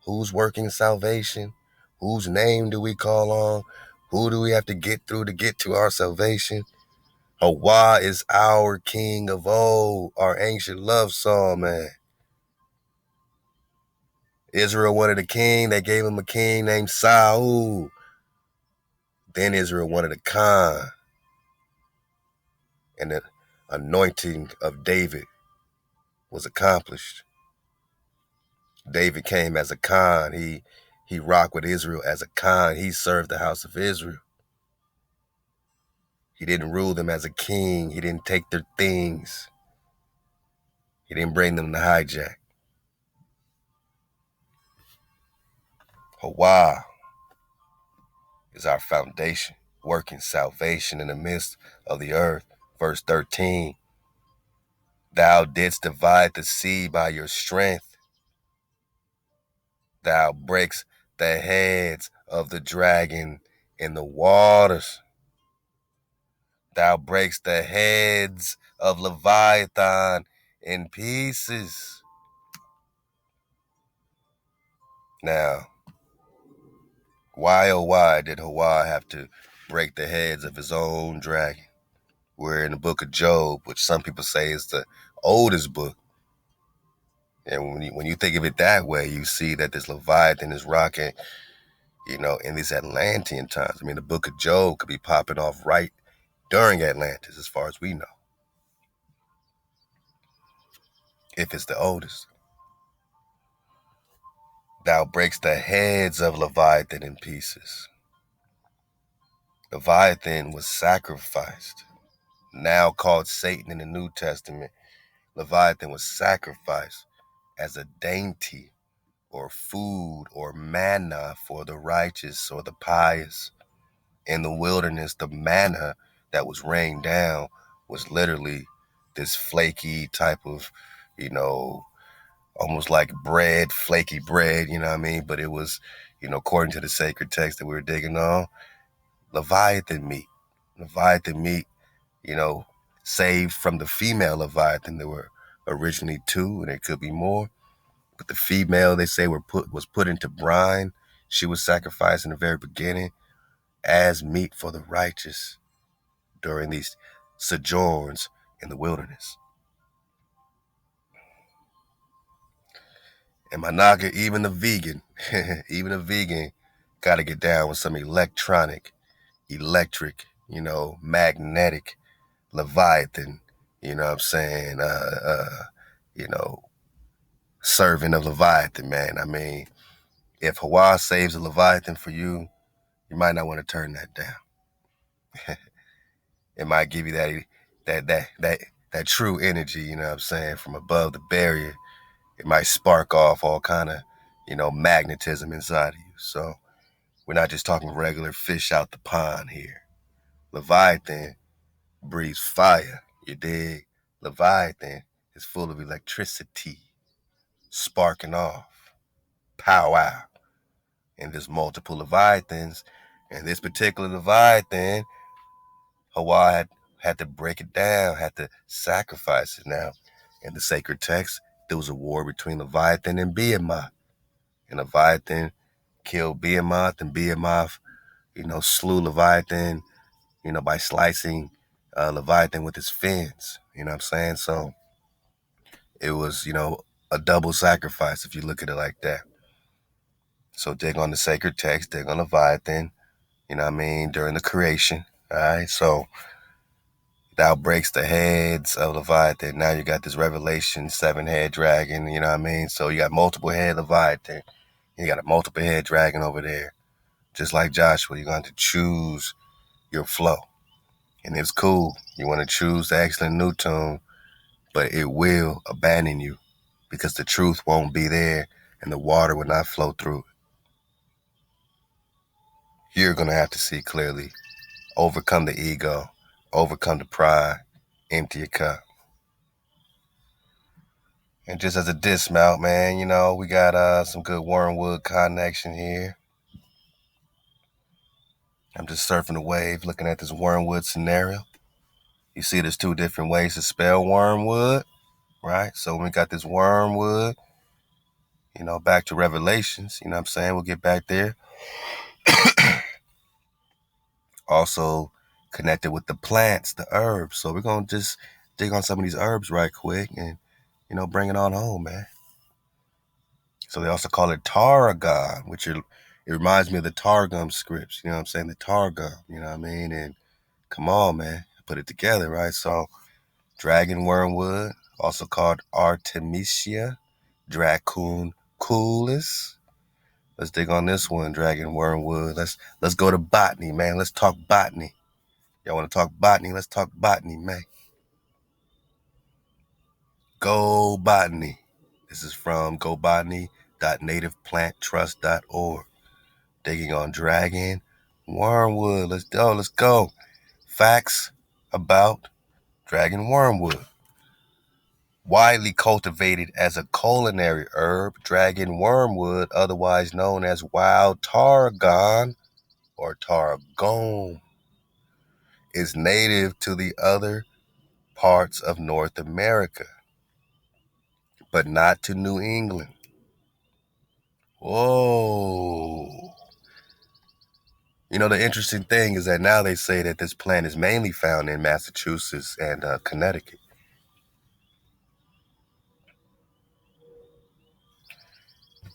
Who's working salvation? Whose name do we call on? Who do we have to get through to get to our salvation? Thawada is our king of old, our ancient love song, man. Israel wanted a king. They gave him a king named Saul. Then Israel wanted a Khan. And the anointing of David was accomplished. David came as a Khan. He rocked with Israel as a Khan. He served the house of Israel. He didn't rule them as a king. He didn't take their things. He didn't bring them to hijack. Thawada. is our foundation, working salvation in the midst of the earth. Verse 13, thou didst divide the sea by your strength. Thou breaks the heads of the dragon in the waters. Thou breaks the heads of Leviathan in pieces. Now, why oh why did Hawa have to break the heads of his own dragon? We're in the book of Job, which some people say is the oldest book. And when you think of it that way, you see that this Leviathan is rocking, in these Atlantean times. I mean, the book of Job could be popping off right during Atlantis, as far as we know, if it's the oldest. Thou breaks the heads of Leviathan in pieces. Leviathan was sacrificed, now called Satan in the New Testament. Leviathan was sacrificed as a dainty or food or manna for the righteous or the pious. In the wilderness, the manna that was rained down was literally this flaky type of, almost like bread, flaky bread, you know what I mean? But it was, according to the sacred text that we were digging on, Leviathan meat. Leviathan meat, saved from the female Leviathan. There were originally two, and there could be more. But the female, they say, was put into brine. She was sacrificed in the very beginning as meat for the righteous during these sojourns in the wilderness. And my knocker, even a vegan, got to get down with some electric, magnetic Leviathan, you know what I'm saying? You know, Serving of Leviathan, man. I mean, if Hawa saves a Leviathan for you, you might not want to turn that down. It might give you that true energy, you know what I'm saying, from above the barrier. It might spark off all kind of, magnetism inside of you. So we're not just talking regular fish out the pond here. Leviathan breathes fire, you dig? Leviathan is full of electricity, sparking off, pow wow. And there's multiple Leviathans. And this particular Leviathan, Hawaii had to break it down, had to sacrifice it. Now, in the sacred text, there was a war between Leviathan and Behemoth. And Leviathan killed Behemoth, and Behemoth, slew Leviathan, by slicing Leviathan with his fins. You know what I'm saying? So it was, a double sacrifice if you look at it like that. So dig on the sacred text, dig on Leviathan, during the creation. All right. So thou breaks the heads of Leviathan. Now you got this Revelation 7-head dragon, you know what I mean? So you got multiple head Leviathan. You got a multiple head dragon over there. Just like Joshua, you're going to choose your flow. And it's cool. You want to choose the excellent new tune, but it will abandon you because the truth won't be there and the water will not flow through it. You're going to have to see clearly. Overcome the ego. Overcome the pride. Empty your cup. And just as a dismount, man, we got some good Wormwood connection here. I'm just surfing the wave, looking at this Wormwood scenario. You see there's two different ways to spell Wormwood, right? So when we got this Wormwood, back to Revelations, you know what I'm saying? We'll get back there. Also connected with the plants, the herbs. So we're going to just dig on some of these herbs right quick and, bring it on home, man. So they also call it Tarragon, it reminds me of the Targum scripts, you know what I'm saying? The Targum, you know what I mean? And come on, man, put it together, right? So dragon wormwood, also called Artemisia dracunculus. Let's dig on this one, dragon wormwood. Let's go to botany, man. Let's talk botany. Y'all want to talk botany? Let's talk botany, man. Go Botany. This is from gobotany.nativeplanttrust.org. Digging on dragon Wormwood. Let's go. Let's go. Facts about dragon wormwood. Widely cultivated as a culinary herb, dragon wormwood, otherwise known as wild tarragon or targum, is native to the other parts of North America, but not to New England. Whoa. You know, the interesting thing is that now they say that this plant is mainly found in Massachusetts and Connecticut.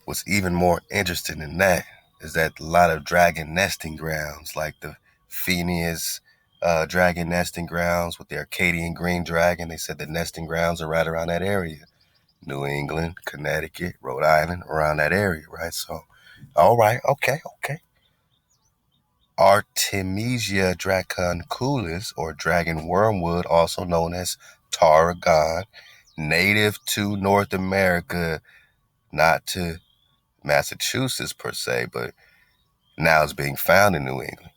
What's even more interesting than that is that a lot of dragon nesting grounds, like the Phineas dragon nesting grounds with the Arcadian green dragon, they said the nesting grounds are right around that area. New England, Connecticut, Rhode Island, around that area, right? So, all right, okay. Artemisia draconculus, or dragon wormwood, also known as Tarragon, native to North America, not to Massachusetts per se, but now it's being found in New England.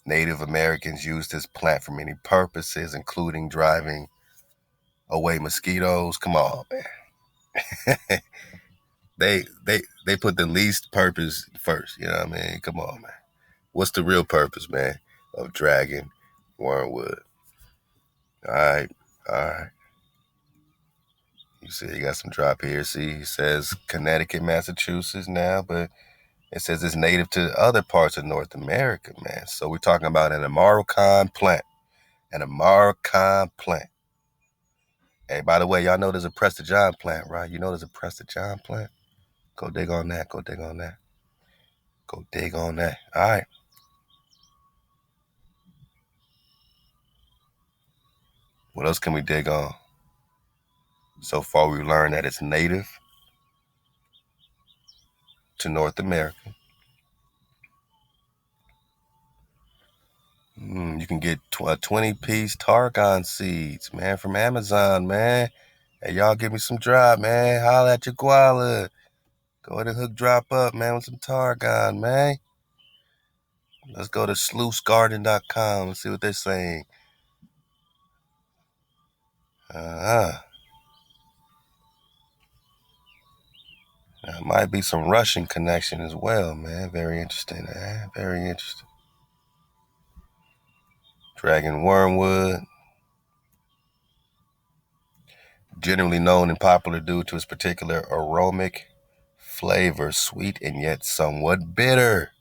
Native Americans used this plant for many purposes, including driving away mosquitoes. Come on, man. they put the least purpose first. You know what I mean? Come on, man. What's the real purpose, man, of dragon wormwood? All right, all right. You see, you got some drop here. See, he says Connecticut, Massachusetts now, but it says it's native to other parts of North America, man. So we're talking about an American plant. An American plant. Hey, by the way, y'all know there's a Prester John plant, right? You know there's a Prester John plant? Go dig on that. Go dig on that. Go dig on that. All right. What else can we dig on? So far, we've learned that it's native to North America. You can get 20-piece Targon seeds, man, from Amazon, man. Hey, y'all give me some drop, man. Holla at your koala. Go ahead and hook drop up, man, with some Targon, man. Let's go to sluicegarden.com and see what they're saying. Uh-huh. There might be some Russian connection as well, man. Very interesting, man. Very interesting. Dragon wormwood, generally known and popular due to its particular aromatic flavor, sweet and yet somewhat bitter.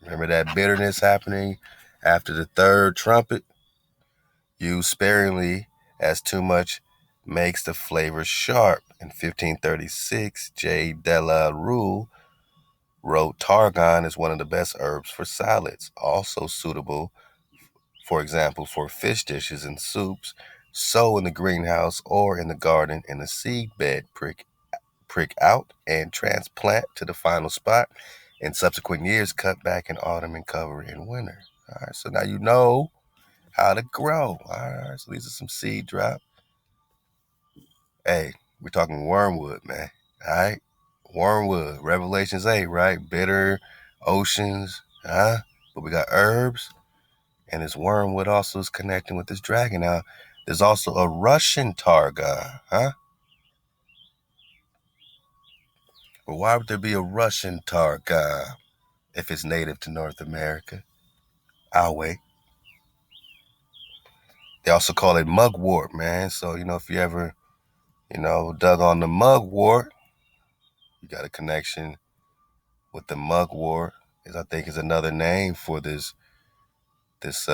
Remember that bitterness happening after the third trumpet? Used sparingly, as too much makes the flavor sharp. In 1536, J. de la Rue wrote Tarragon is one of the best herbs for salads, also suitable, for example, for fish dishes and soups. Sow in the greenhouse or in the garden in a seed bed, prick out and transplant to the final spot. In subsequent years, cut back in autumn and cover in winter. All right, so now you know how to grow. All right, so these are some seed drop. Hey, we're talking wormwood, man. All right, wormwood, Revelations 8, right? Bitter oceans, huh? But we got herbs, and this wormwood also is connecting with this dragon. Now, there's also a Russian targa, huh? But why would there be a Russian targa if it's native to North America? I'll wait. They also call it mugwort, man. So, if you ever, dug on the mugwort, you got a connection with the mugwort. I think is another name for this this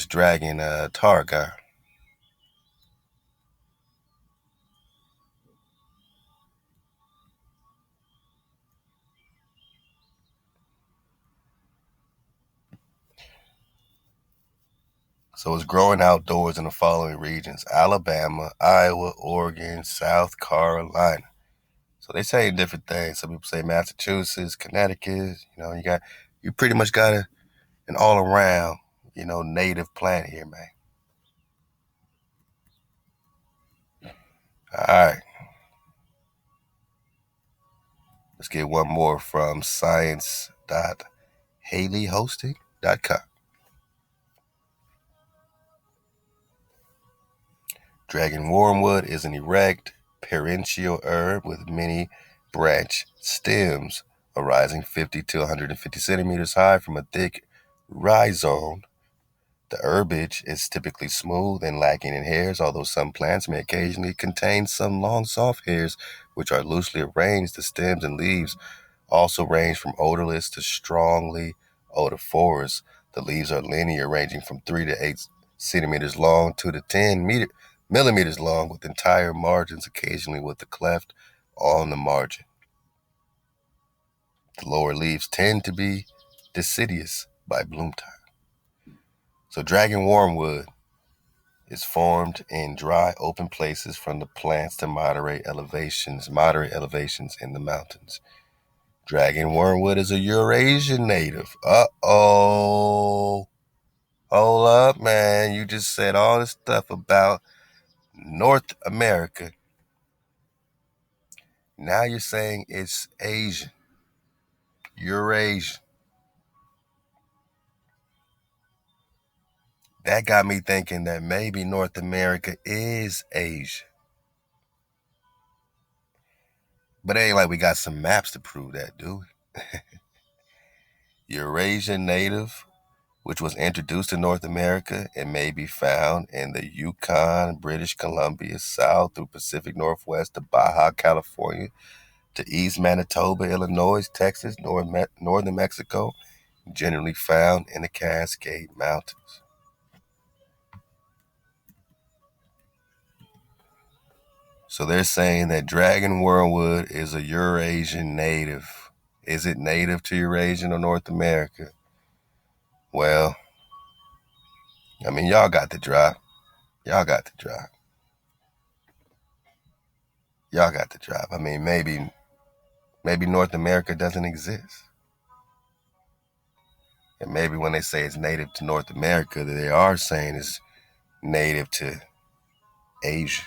dragon targa. So it's growing outdoors in the following regions: Alabama, Iowa, Oregon, South Carolina. So they say different things. Some people say Massachusetts, Connecticut. You pretty much got an all around, native plant here, man. All right. Let's get one more from science.haleyhosting.com. Dragon wormwood is an erect, perennial herb with many branch stems arising 50 to 150 centimeters high from a thick rhizome. The herbage is typically smooth and lacking in hairs, although some plants may occasionally contain some long, soft hairs which are loosely arranged. The stems and leaves also range from odorless to strongly odoriferous. The leaves are linear, ranging from 3 to 8 centimeters long, 2 to 10 millimeters long, with entire margins, occasionally with a cleft on the margin. The lower leaves tend to be deciduous by bloom time. So dragon wormwood is formed in dry, open places from the plants to moderate elevations in the mountains. Dragon wormwood is a Eurasian native. Uh-oh. Hold up, man. You just said all this stuff about North America. Now you're saying it's Asian. Eurasian. That got me thinking that maybe North America is Asia. But it ain't like we got some maps to prove that, do we? Eurasian native, which was introduced to North America and may be found in the Yukon, British Columbia, south through Pacific Northwest to Baja California, to East Manitoba, Illinois, Texas, northern Mexico, generally found in the Cascade Mountains. So they're saying that dragon wormwood is a Eurasian native. Is it native to Eurasia or North America? Well, I mean, y'all got the drop. Y'all got the drop. Y'all got the drop. I mean, maybe North America doesn't exist. And maybe when they say it's native to North America, they are saying it's native to Asia.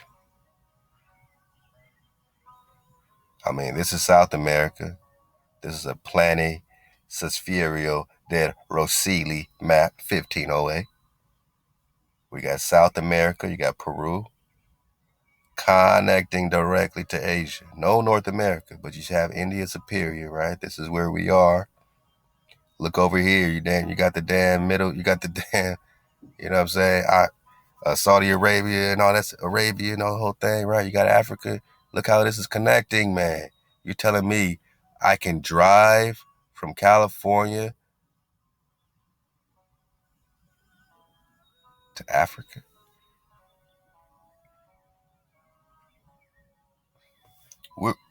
I mean, this is South America. This is a Plani Sesferio del Rosili map, 1508. We got South America, you got Peru, connecting directly to Asia. No North America, but you have India Superior, right? This is where we are. Look over here, you got the damn middle, you got the damn, you know what I'm saying? Saudi Arabia and all that's Arabia and all the whole thing, right? You got Africa. Look how this is connecting, man. You're telling me I can drive from California to Africa?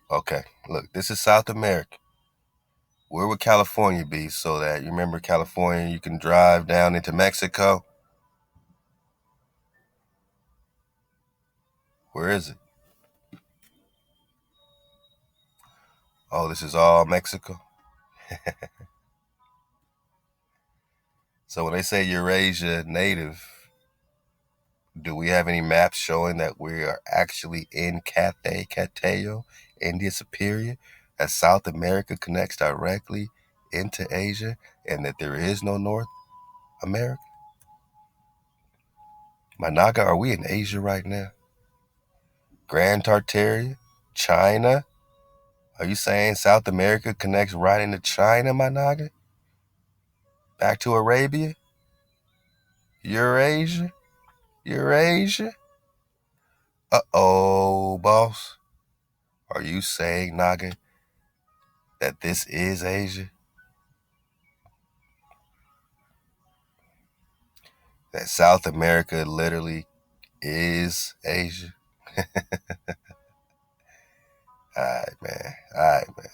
Okay, look, this is South America. Where would California be so that you remember California, you can drive down into Mexico? Where is it? Oh, this is all Mexico. So when they say Eurasia native, do we have any maps showing that we are actually in Cathay, India Superior, that South America connects directly into Asia, and that there is no North America? Managa, are we in Asia right now? Grand Tartaria? China? Are you saying South America connects right into China, Managa? Back to Arabia? Eurasia? Eurasia? Uh-oh, boss. Are you saying, Naga, that this is Asia? That South America literally is Asia? Alright, man. Alright, man.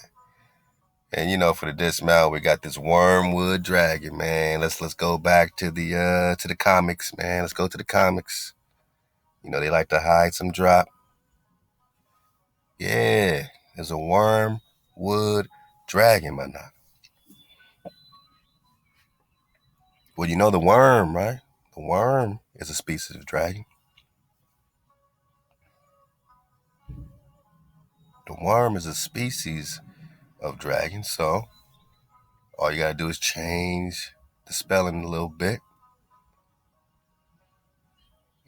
And for the dismount, we got this Wormwood dragon, man. Let's go back to the comics, man. Let's go to the comics. They like to hide some drop. Yeah, there's a Wormwood dragon, man. Well, you know the worm, right? The worm is a species of dragon. The worm is a species of dragon. So all you gotta do is change the spelling a little bit,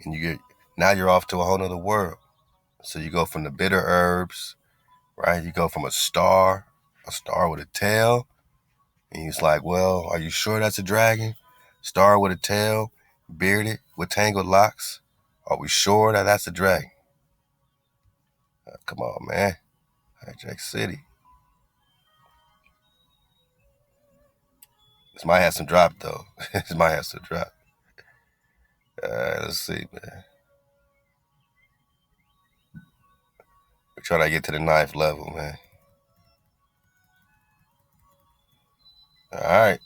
and now you're off to a whole nother world. So you go from the bitter herbs, right? You go from a star with a tail, and he's like, "Well, are you sure that's a dragon? Star with a tail, bearded with tangled locks. Are we sure that that's a dragon?" Come on, man. Hijack City. This might have some drop though. This might have some drop. Let's see, man. We're trying to get to the 9th level, man. All right.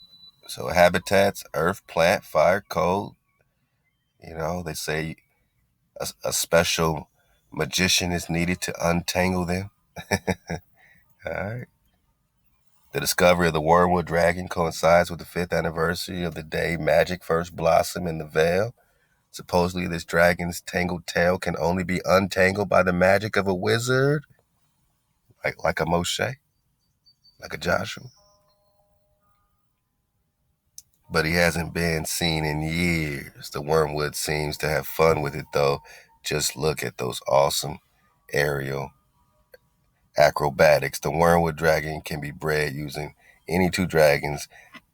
So habitats, earth, plant, fire, cold. They say a special magician is needed to untangle them. All right. The discovery of the Wormwood dragon coincides with the 5th anniversary of the day magic first blossomed in the Vale. Supposedly, this dragon's tangled tail can only be untangled by the magic of a wizard, like a Moshe, like a Joshua. But he hasn't been seen in years. The Wormwood seems to have fun with it, though. Just look at those awesome aerial acrobatics. The Wormwood dragon can be bred using any 2 dragons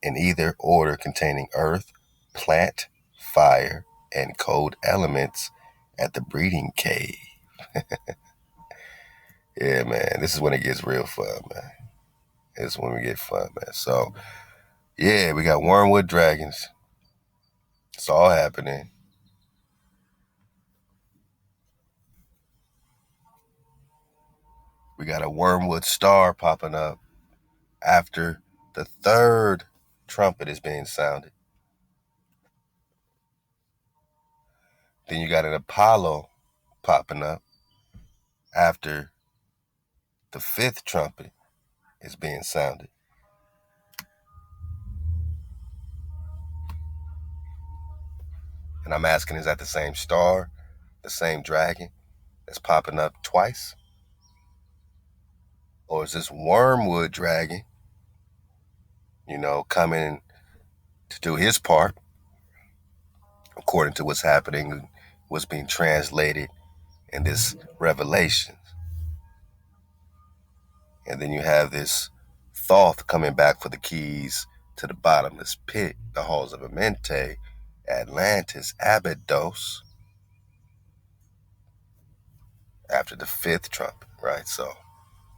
in either order containing earth, plant, fire, and cold elements at the breeding cave. Yeah, man, this is when it gets real fun, man. This is when we get fun, man. So, yeah, we got Wormwood dragons. It's all happening. We got a Wormwood star popping up after the 3rd trumpet is being sounded. Then you got an Apollo popping up after the 5th trumpet is being sounded. And I'm asking, is that the same star, the same dragon that's popping up twice? Or is this Wormwood dragon, coming to do his part according to what's happening, what's being translated in this revelation? And then you have this Thoth coming back for the keys to the bottomless pit, the halls of Amente, Atlantis, Abydos, after the 5th trumpet, right? So,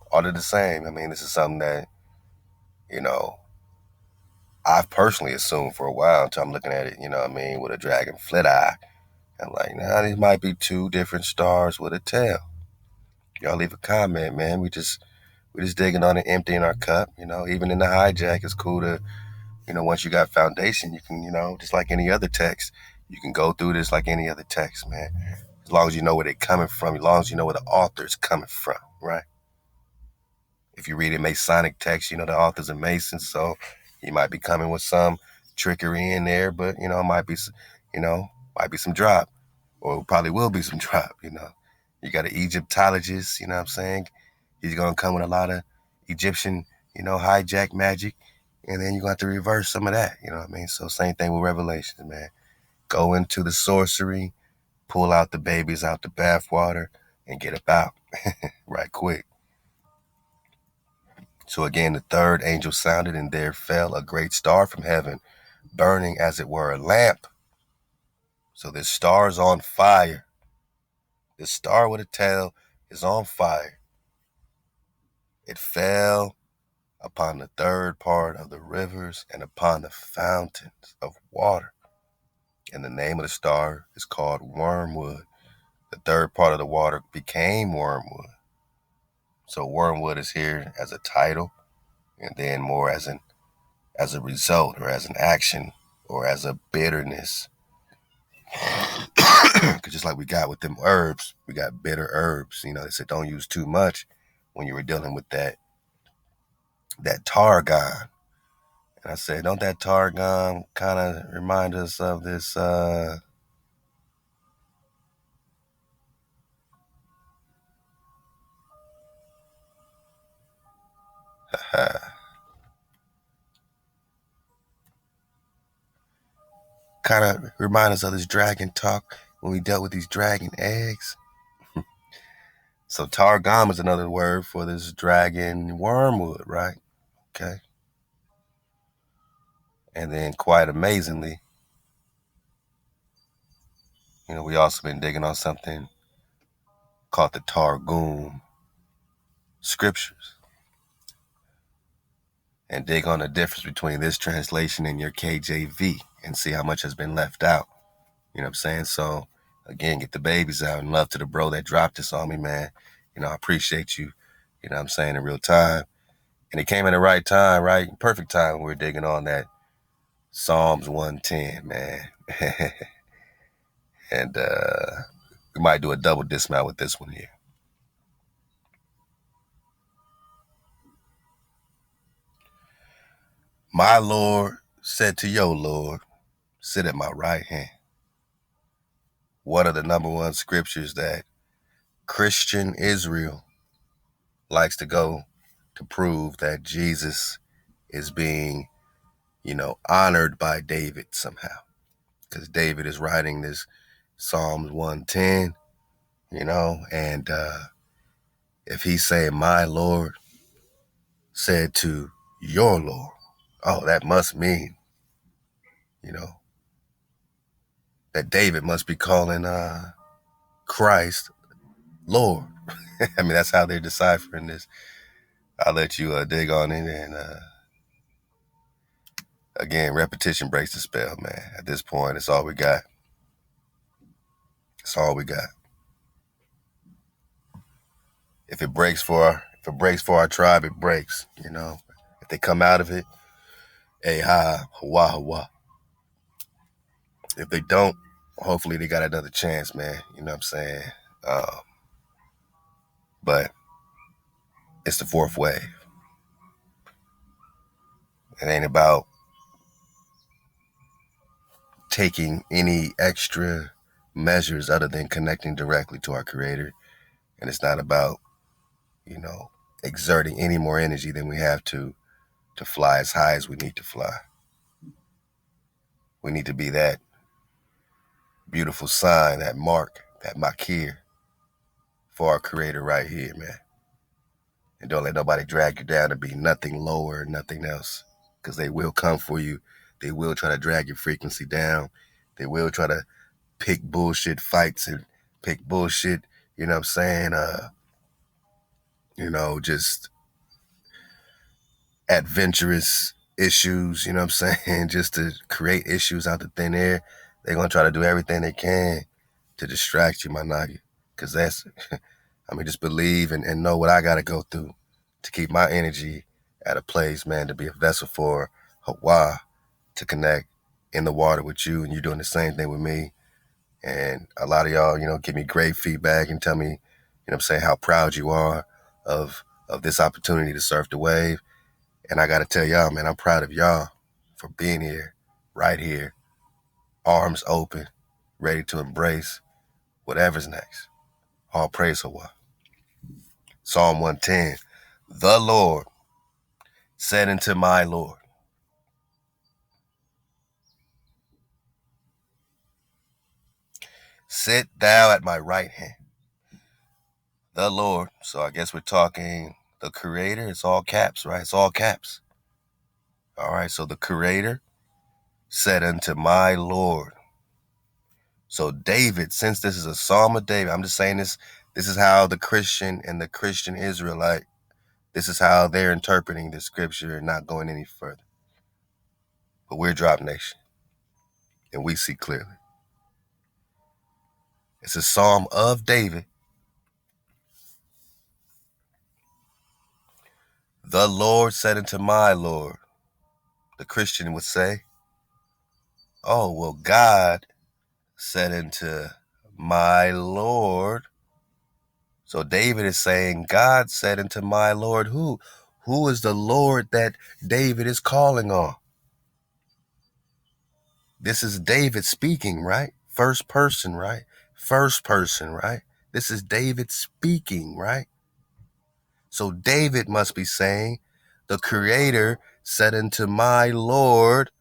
all of the same. I mean, this is something that, I've personally assumed for a while until I'm looking at it, with a dragon flit eye. I'm like, nah, these might be 2 different stars with a tail. Y'all leave a comment, man. We just digging on it, emptying our cup. Even in the hijack, it's cool to, once you got foundation, you can, just like any other text, you can go through this like any other text, man. As long as you know where they're coming from, as long as you know where the author's coming from, right? If you read a Masonic text, the author's a Mason, so he might be coming with some trickery in there, but, it might be some drop, or probably will be some drop. You got an Egyptologist, you know what I'm saying? He's going to come with a lot of Egyptian, hijack magic, and then you're going to have to reverse some of that, you know what I mean? So same thing with Revelations, man. Go into the sorcery, pull out the babies out the bathwater, and get about right quick. So again, the 3rd angel sounded, and there fell a great star from heaven, burning as it were a lamp. So this star is on fire. This star with a tail is on fire. It fell upon the 3rd part of the rivers and upon the fountains of water. And the name of the star is called Wormwood. The 3rd part of the water became Wormwood. So Wormwood is here as a title, and then more as a result, or as an action, or as a bitterness. Because just like we got with them herbs, we got bitter herbs. They said don't use too much when you were dealing with that Tarragon. And I said, don't that Targum kind of remind us of this Kind of remind us of this dragon talk when we dealt with these dragon eggs. So Targum is another word for this dragon wormwood, right? Okay. And then quite amazingly, we also been digging on something called the Targum scriptures and dig on the difference between this translation and your KJV and see how much has been left out. You know what I'm saying? So again, get the babies out, and love to the bro that dropped this on me, man. I appreciate you, what I'm saying, in real time. And it came in the right time, right? Perfect time when we're digging on that Psalms 110, man. And we might do a double dismount with this one here. My Lord said to your Lord, sit at my right hand. What are the number one scriptures that Christian Israel likes to go to prove that Jesus is being, honored by David somehow? Because David is writing this Psalms 110, and if he's saying my Lord said to your Lord, oh, that must mean, that David must be calling Christ Lord. I mean, that's how they're deciphering this. I'll let you dig on it. And again, repetition breaks the spell, man. At this point, it's all we got. It's all we got. If it breaks for our tribe, it breaks. If they come out of it, hey ha, hawa hawa. If they don't, hopefully they got another chance, man. You know what I'm saying? But it's the fourth wave. It ain't about taking any extra measures other than connecting directly to our Creator. And it's not about, exerting any more energy than we have to fly as high as we need to fly. We need to be that beautiful sign, that mark, that makir for our Creator right here, man. And don't let nobody drag you down to be nothing lower, nothing else. Because they will come for you. They will try to drag your frequency down. They will try to pick bullshit fights and pick bullshit, you know what I'm saying? Just adventurous issues, you know what I'm saying? Just to create issues out of thin air. They're going to try to do everything they can to distract you, my nigga. Because just believe and know what I got to go through to keep my energy at a place, man, to be a vessel for Hawa to connect in the water with you, and you're doing the same thing with me. And a lot of y'all, give me great feedback and tell me, what I'm saying, how proud you are of this opportunity to surf the wave. And I got to tell y'all, man, I'm proud of y'all for being here, right here, arms open, ready to embrace whatever's next. All praise Hawa. Psalm 110, the Lord said unto my Lord, sit thou at my right hand. The Lord, so I guess we're talking the Creator. It's all caps, right? It's all caps. All right, so the Creator said unto my Lord. So David, since this is a Psalm of David, I'm just saying this is how the Christian and the Christian Israelite, this is how they're interpreting the scripture and not going any further. But we're Drop Nation, and we see clearly. It's a Psalm of David. The Lord said unto my Lord. The Christian would say, oh, well, God said unto my Lord. So David is saying, God said unto my Lord, who? Who is the Lord that David is calling on? This is David speaking, right? First person, right? First person, right? This is David speaking, right? So David must be saying, The Creator said unto my Lord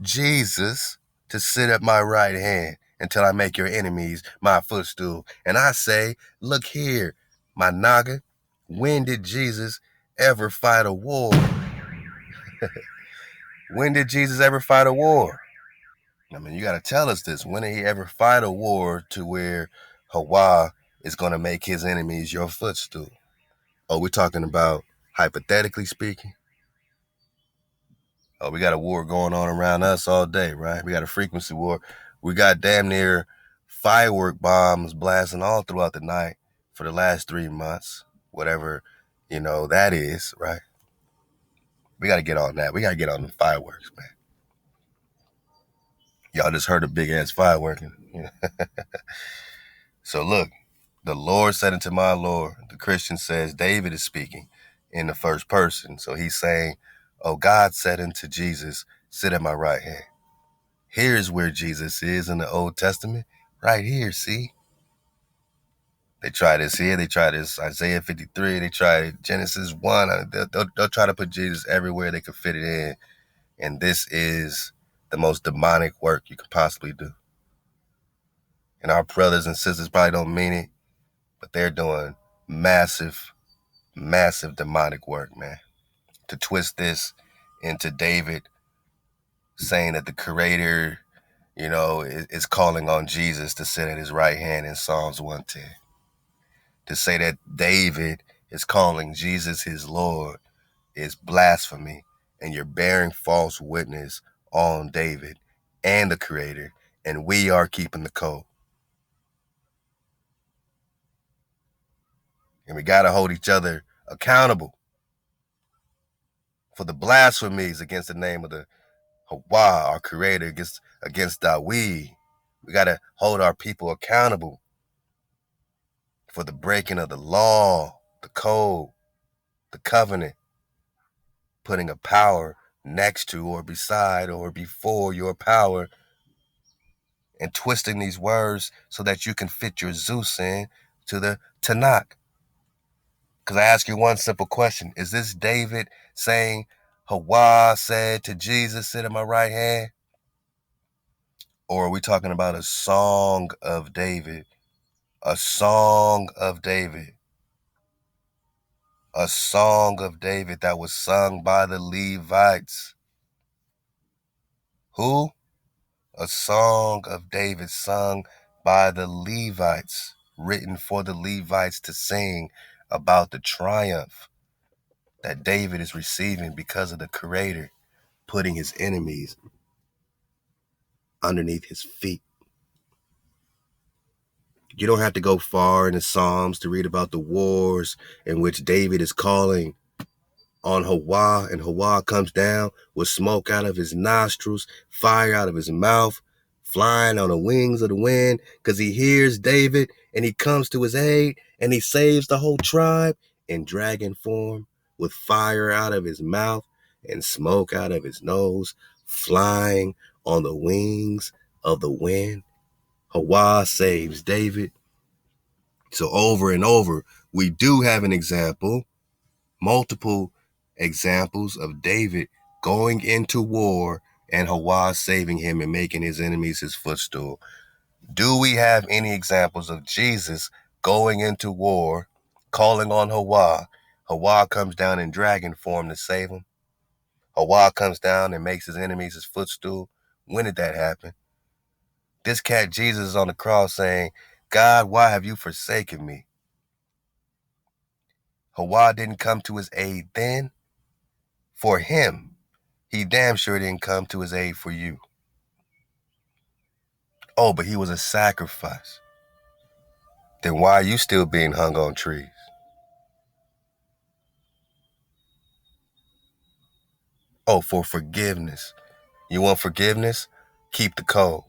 Jesus to sit at my right hand until I make your enemies my footstool. And I say, look here, my naga, when did Jesus ever fight a war? When did Jesus ever fight a war? I mean, you got to tell us this. When did he ever fight a war to where Hawa is going to make his enemies your footstool? Oh, we're talking about hypothetically speaking. Oh, we got a war going on around us all day, right? We got a frequency war. We got damn near firework bombs blasting all throughout the night for the last 3 months, whatever, that is, right? We got to get on that. We got to get on the fireworks, man. Y'all just heard a big ass firework. So look, the Lord said unto my Lord, the Christian says David is speaking in the first person. So he's saying, oh, God said unto Jesus, sit at my right hand. Here's where Jesus is in the Old Testament. Right here, see? They try this here. They try this Isaiah 53. They try Genesis 1. They'll try to put Jesus everywhere they could fit it in. And this is the most demonic work you could possibly do. And our brothers and sisters probably don't mean it, but they're doing massive, massive demonic work, man. To twist this into David saying that the Creator, is calling on Jesus to sit at his right hand in Psalms 110. To say that David is calling Jesus his Lord is blasphemy, and you're bearing false witness on David and the Creator, and we are keeping the code. And we got to hold each other accountable for the blasphemies against the name of the Hawa, our Creator, against Dawid. We got to hold our people accountable for the breaking of the law, the code, the covenant, putting a power next to or beside or before your power, and twisting these words so that you can fit your Zeus in to the Tanakh. Because I ask you one simple question. Is this David saying, Hawa said to Jesus, sit at my right hand? Or are we talking about a song of David? A song of David. A song of David that was sung by the Levites. Who? A song of David sung by the Levites, written for the Levites to sing about the triumph that David is receiving because of the Creator putting his enemies underneath his feet. You don't have to go far in the Psalms to read about the wars in which David is calling on Hawa, and Hawa comes down with smoke out of his nostrils, fire out of his mouth, flying on the wings of the wind, because he hears David and he comes to his aid and he saves the whole tribe in dragon form with fire out of his mouth and smoke out of his nose, flying on the wings of the wind. Hawa saves David. So over and over, we do have an example, multiple examples of David going into war and Hawa saving him and making his enemies his footstool. Do we have any examples of Jesus going into war, calling on Hawa? Hawa comes down in dragon form to save him. Hawa comes down and makes his enemies his footstool. When did that happen? This cat Jesus is on the cross saying, God, why have you forsaken me? Hawa didn't come to his aid then. For him, he damn sure didn't come to his aid for you. Oh, but he was a sacrifice. Then why are you still being hung on trees? Oh, for forgiveness. You want forgiveness? Keep the code.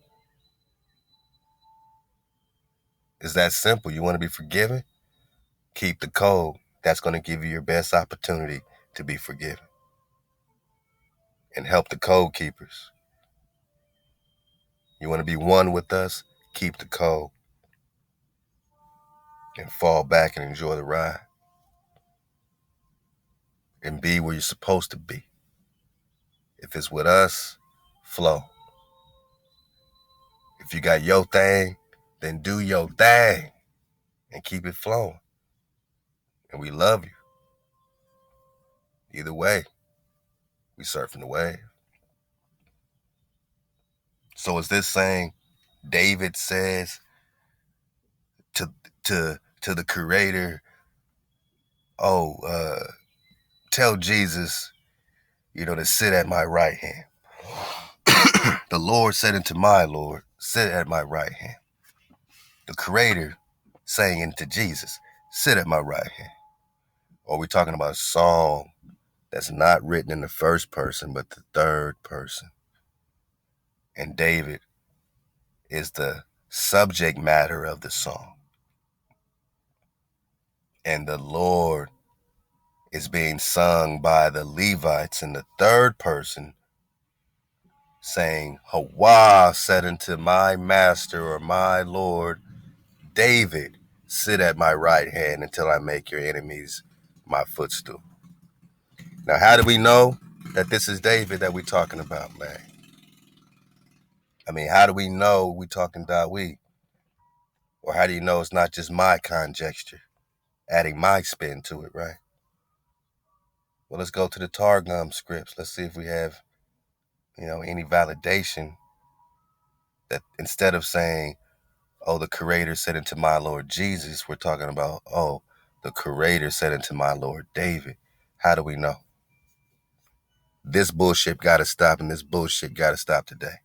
It's that simple. You want to be forgiven? Keep the code. That's going to give you your best opportunity to be forgiven. And help the code keepers. You want to be one with us? Keep the code. And fall back and enjoy the ride. and be where you're supposed to be. If it's with us, flow. If you got your thing, then do your thing and keep it flowing. And we love you. Either way, we surfing the wave. So is this saying David says to the creator, tell Jesus, to sit at my right hand. The Lord said unto my Lord, sit at my right hand. The creator saying unto Jesus, sit at my right hand. Or are we talking about a song that's not written in the first person, but the third person? And David is the subject matter of the song. And the Lord is being sung by the Levites in the third person, saying, Hawa said unto my master or my Lord, David, sit at my right hand until I make your enemies my footstool. Now, how do we know that this is David that we're talking about, man? I mean, how do we know we talking Dawid? Or how do you know it's not just my conjecture, adding my spin to it, right? Well, let's go to the Targum scripts. Let's see if we have, any validation that instead of saying, oh, the creator said unto my Lord Jesus, we're talking about, oh, the creator said unto my Lord David. How do we know? This bullshit got to stop, and this bullshit got to stop today.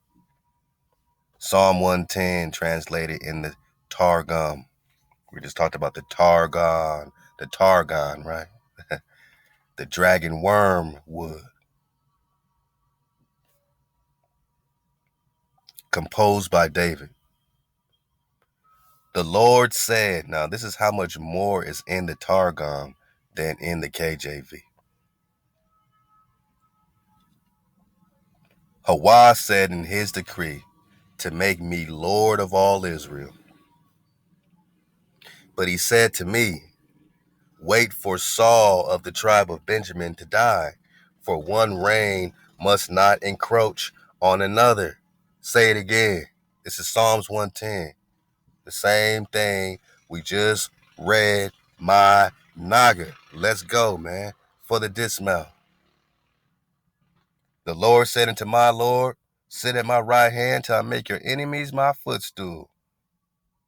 Psalm 110 translated in the Targum. We just talked about the Tarragon, right? The dragon Wormwood. Composed by David. The Lord said, now this is how much more is in the Targum than in the KJV. Hawa said in his decree to make me Lord of all Israel. But he said to me, wait for Saul of the tribe of Benjamin to die, for one reign must not encroach on another. Say it again. This is Psalms 110. The same thing we just read, my naga. Let's go, man, for the dismount. The Lord said unto my Lord, sit at my right hand till I make your enemies my footstool.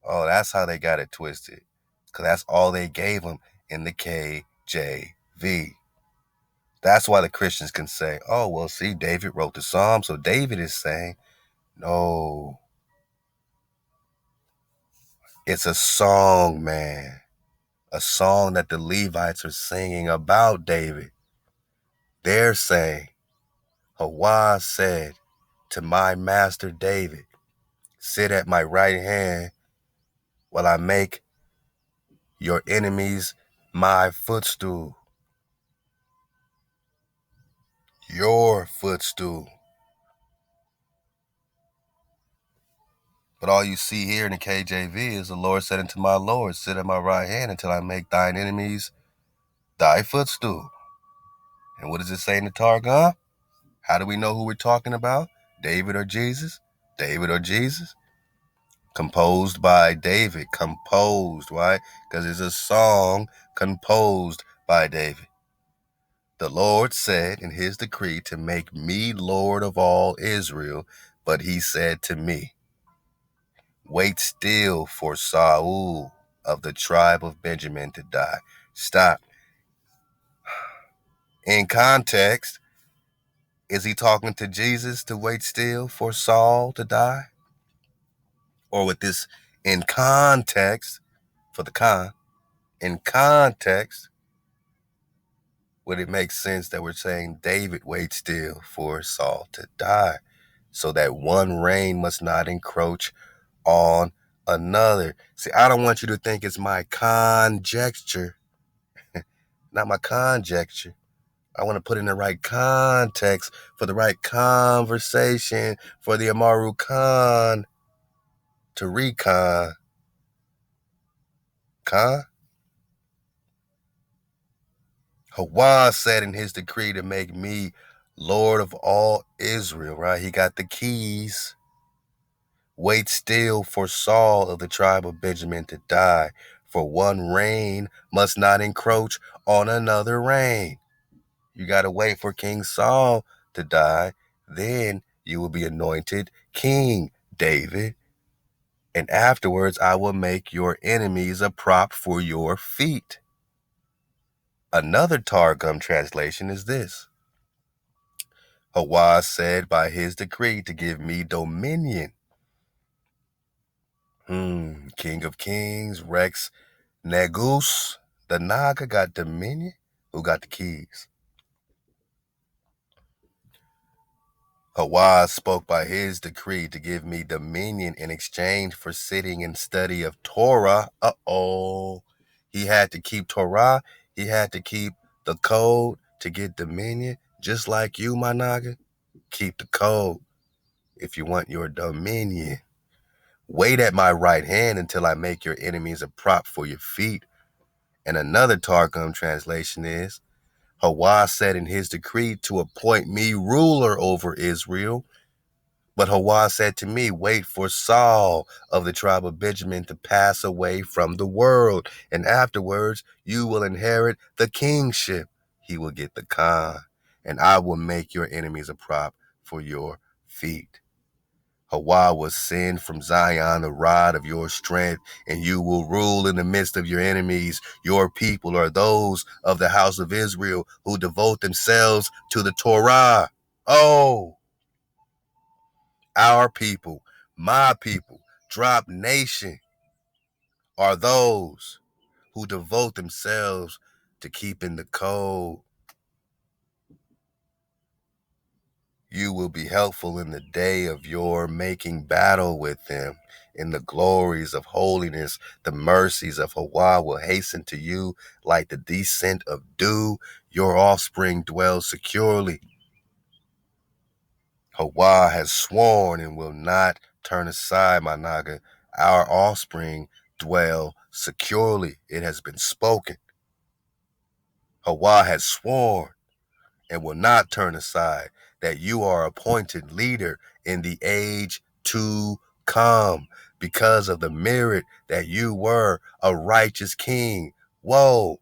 Oh, that's how they got it twisted. Because that's all they gave him in the KJV. That's why the Christians can say, oh, well, see, David wrote the Psalm. So David is saying, no, it's a song, man. A song that the Levites are singing about David. They're saying, Hawa said to my master David, sit at my right hand while I make your enemies my footstool. Your footstool. But all you see here in the KJV is the Lord said unto my Lord, sit at my right hand until I make thine enemies thy footstool. And what does it say in the Targum? How do we know who we're talking about? David or Jesus? David or Jesus? Composed by David. Composed, right? Because it's a song composed by David. The Lord said in his decree to make me Lord of all Israel, but he said to me, wait still for Saul of the tribe of Benjamin to die. Stop. In context, is he talking to Jesus to wait still for Saul to die? Or with this in context, for the in context, would it make sense that we're saying David wait still for Saul to die so that one reign must not encroach on another? See, I don't want you to think it's my conjecture, not my conjecture. I want to put in the right context for the right conversation for the Amaru Khan to recon. Khan? Hawa said in his decree to make me Lord of all Israel, right? He got the keys. Wait still for Saul of the tribe of Benjamin to die, for one reign must not encroach on another reign. You got to wait for King Saul to die. Then you will be anointed King David. And afterwards, I will make your enemies a prop for your feet. Another Targum translation is this. Hawa said by his decree to give me dominion. King of Kings, Rex Negus, the Naga got dominion. Who got the keys? Hawa spoke by his decree to give me dominion in exchange for sitting in study of Torah. He had to keep Torah. He had to keep the code to get dominion. Just like you, my Naga. Keep the code if you want your dominion. Wait at my right hand until I make your enemies a prop for your feet. And another Targum translation is, Hawa said in his decree to appoint me ruler over Israel. But Hawa said to me, wait for Saul of the tribe of Benjamin to pass away from the world. And afterwards, you will inherit the kingship. He will get the Khan. And I will make your enemies a prop for your feet. Hawa will send from Zion the rod of your strength, and you will rule in the midst of your enemies. Your people are those of the house of Israel who devote themselves to the Torah. Oh, our people, my people, drop nation are those who devote themselves to keeping the code. You will be helpful in the day of your making battle with them. In the glories of holiness, the mercies of Hawa will hasten to you like the descent of dew. Your offspring dwells securely. Hawa has sworn and will not turn aside, my Naga. Our offspring dwell securely. It has been spoken. Hawa has sworn and will not turn aside that you are appointed leader in the age to come because of the merit that you were a righteous king. Whoa.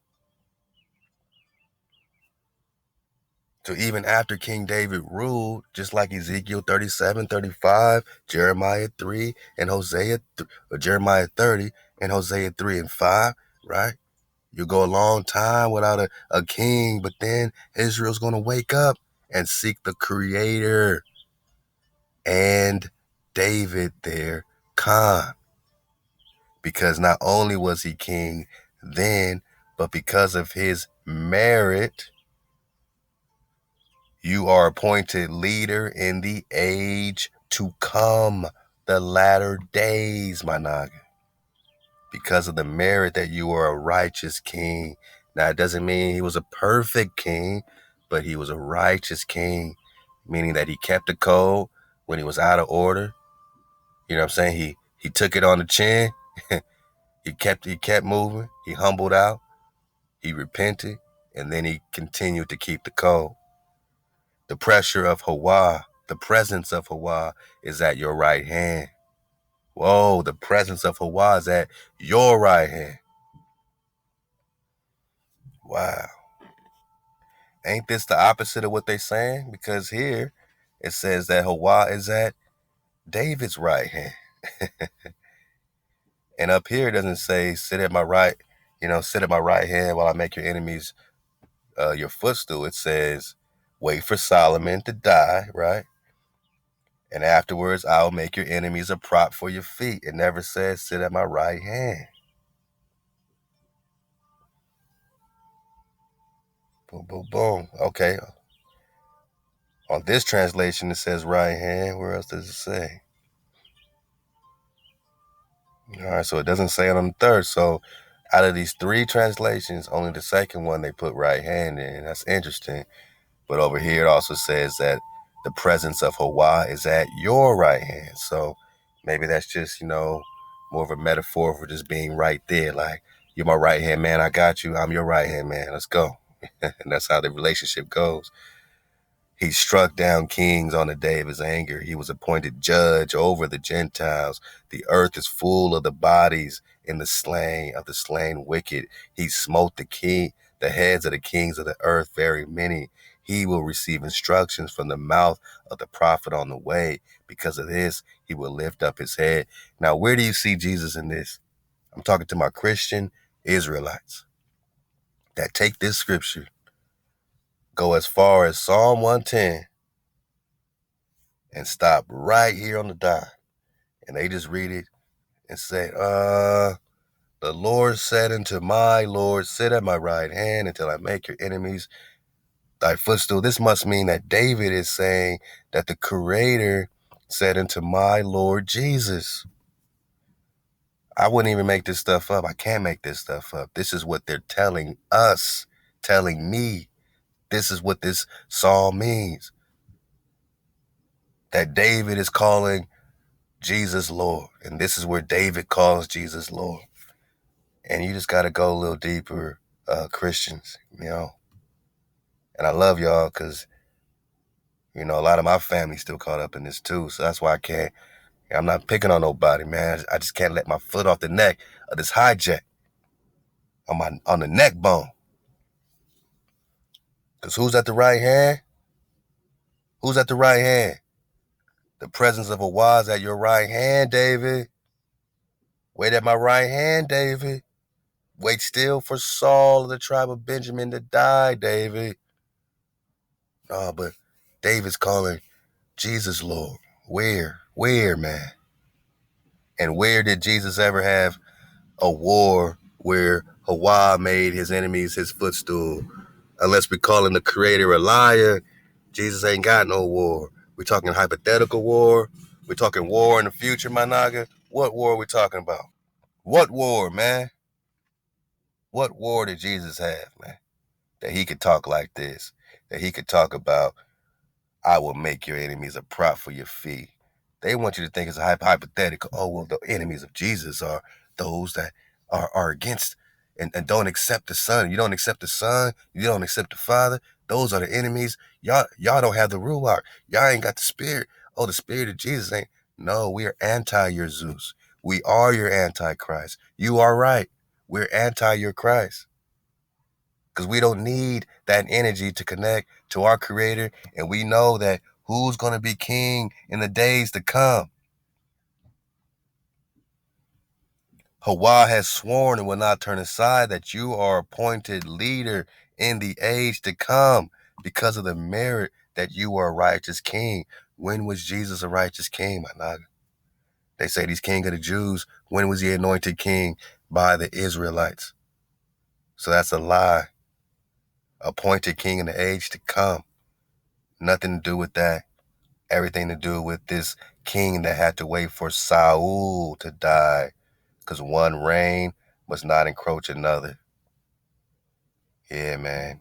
So even after King David ruled, just like Ezekiel 37, 35, Jeremiah 3, and Jeremiah 30, and Hosea 3 and 5, right? You go a long time without a king, but then Israel's going to wake up and seek the Creator and David their Khan. Because not only was he king then, but because of his merit, you are appointed leader in the age to come, the latter days, my Naga. Because of the merit that you are a righteous king. Now, it doesn't mean he was a perfect king, but he was a righteous king, meaning that he kept the code when he was out of order. You know what I'm saying? He took it on the chin. he kept moving. He humbled out. He repented, and then he continued to keep the code. The pressure of Hawa, the presence of Hawa is at your right hand. Whoa, the presence of Hawa is at your right hand. Wow. Ain't this the opposite of what they're saying? Because here it says that Hawa is at David's right hand. And up here it doesn't say sit at my right, sit at my right hand while I make your enemies your footstool. It says wait for Solomon to die, right? And afterwards I'll make your enemies a prop for your feet. It never says sit at my right hand. Boom, boom, boom. Okay. On this translation, it says right hand. Where else does it say? All right, so it doesn't say it on the third. So out of these three translations, only the second one they put right hand in. That's interesting. But over here, it also says that the presence of Hawa is at your right hand. So maybe that's just, more of a metaphor for just being right there. Like, you're my right hand man. I got you. I'm your right hand man. Let's go. And that's how the relationship goes. He struck down kings on the day of his anger. He was appointed judge over the Gentiles. The earth is full of the bodies in the slain wicked. He smote the heads of the kings of the earth, very many. He will receive instructions from the mouth of the prophet on the way. Because of this, he will lift up his head. Now, where do you see Jesus in this? I'm talking to my Christian Israelites that take this scripture, go as far as Psalm 110, and stop right here on the dot. And they just read it and say, the Lord said unto my Lord, sit at my right hand until I make your enemies thy footstool. This must mean that David is saying that the Creator said unto my Lord Jesus. I wouldn't even make this stuff up. I can't make this stuff up. This is what they're telling us, telling me. This is what this psalm means. That David is calling Jesus Lord. And this is where David calls Jesus Lord. And you just got to go a little deeper, Christians, you know. And I love y'all because, you know, a lot of my family's still caught up in this too. So that's why I'm not picking on nobody, man. I just can't let my foot off the neck of this hijack on the neck bone. Because who's at the right hand? Who's at the right hand? The presence of a wise at your right hand, David. Wait at my right hand, David. Wait still for Saul of the tribe of Benjamin to die, David. No, but David's calling Jesus Lord. Where, man? And where did Jesus ever have a war where Hawa made his enemies his footstool? Unless we're calling the Creator a liar, Jesus ain't got no war. We're talking hypothetical war. We're talking war in the future, my naga. What war are we talking about? What war, man? What war did Jesus have, man? That he could talk like this. That he could talk about, I will make your enemies a prop for your feet. They want you to think it's a hypothetical. Oh, well, the enemies of Jesus are those that are against and don't accept the Son. You don't accept the Son. You don't accept the Father. Those are the enemies. Y'all don't have the Ruach. Y'all ain't got the Spirit. Oh, the Spirit of Jesus ain't. No, we are anti your Zeus. We are your Antichrist. You are right. We're anti your Christ. Because we don't need that energy to connect to our Creator. And we know that who's going to be king in the days to come. Hawa has sworn and will not turn aside that you are appointed leader in the age to come because of the merit that you are a righteous king. When was Jesus a righteous king, my naga? They say he's king of the Jews. When was he anointed king by the Israelites? So that's a lie. Appointed king in the age to come. Nothing to do with that. Everything to do with this king that had to wait for Saul to die because one reign must not encroach another. Yeah, man.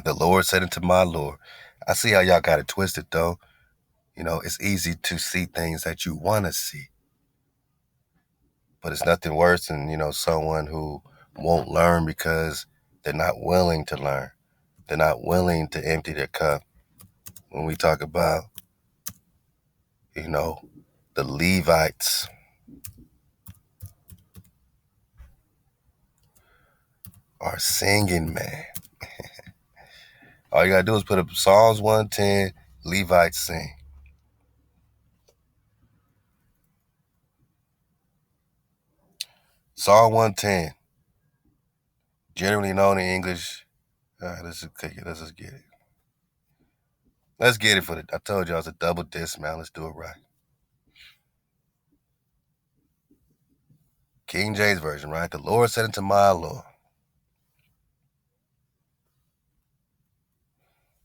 The Lord said unto my Lord. I see how y'all got it twisted, though. You know, it's easy to see things that you want to see. But it's nothing worse than, you know, someone who won't learn because they're not willing to learn. They're not willing to empty their cup. When we talk about, you know, the Levites are singing, man. All you gotta do is put up Psalms 110, Levites sing. Psalm 110, generally known in English. All right, let's just take it. Let's just get it. Let's get it I told y'all it's a double disc, man. Let's do it right. King James Version, right? The Lord said unto my Lord.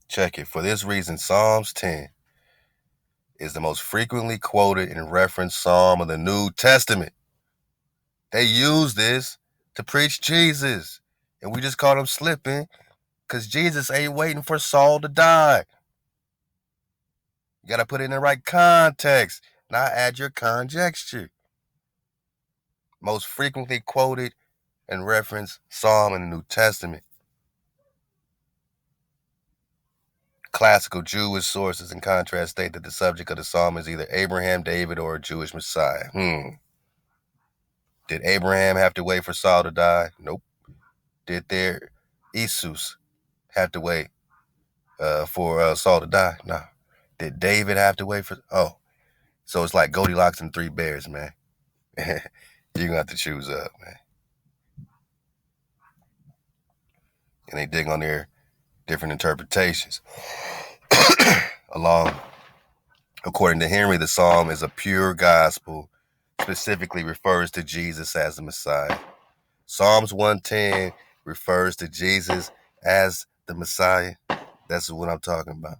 Check it. For this reason, Psalms 10 is the most frequently quoted and referenced psalm of the New Testament. They use this to preach Jesus. And we just caught them slipping because Jesus ain't waiting for Saul to die. You got to put it in the right context, not add your conjecture. most frequently quoted and referenced psalm in the New Testament. Classical Jewish sources, in contrast, state that the subject of the psalm is either Abraham, David, or a Jewish Messiah. Did Abraham have to wait for Saul to die? Nope. Did their Jesus have to wait for Saul to die? No. Did David have to wait for? Oh, so it's like Goldilocks and Three Bears, man. You're gonna have to choose up, man. And they dig on their different interpretations. According to Henry, the psalm is a pure gospel, specifically refers to Jesus as the Messiah. Psalms 110 refers to Jesus as the Messiah. That's what I'm talking about.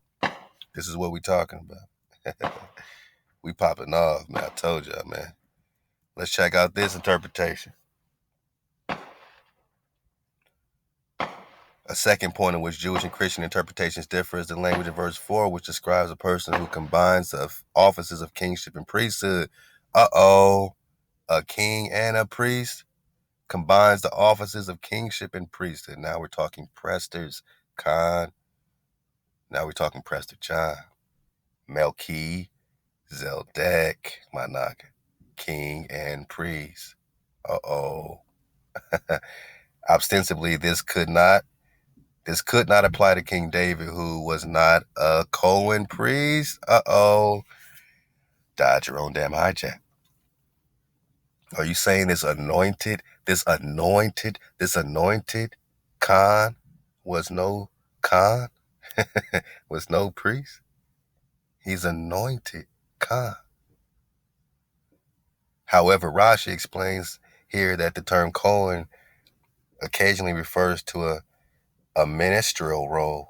This is what we're talking about. We popping off, man. I told y'all, man. Let's check out this interpretation. A second point in which Jewish and Christian interpretations differ is the language of verse 4, which describes a person who combines the offices of kingship and priesthood. A king and a priest combines the offices of kingship and priesthood. Now we're talking Presters, Khan. Now we're talking Prester John, Melchi, Zeldek, Manaka, king and priest. Ostensibly, this could not apply to King David, who was not a Cohen priest. Died your own damn hijack. Are you saying this anointed Khan was no Khan? Was no priest? He's anointed Khan. However, Rashi explains here that the term Cohen occasionally refers to a ministerial role,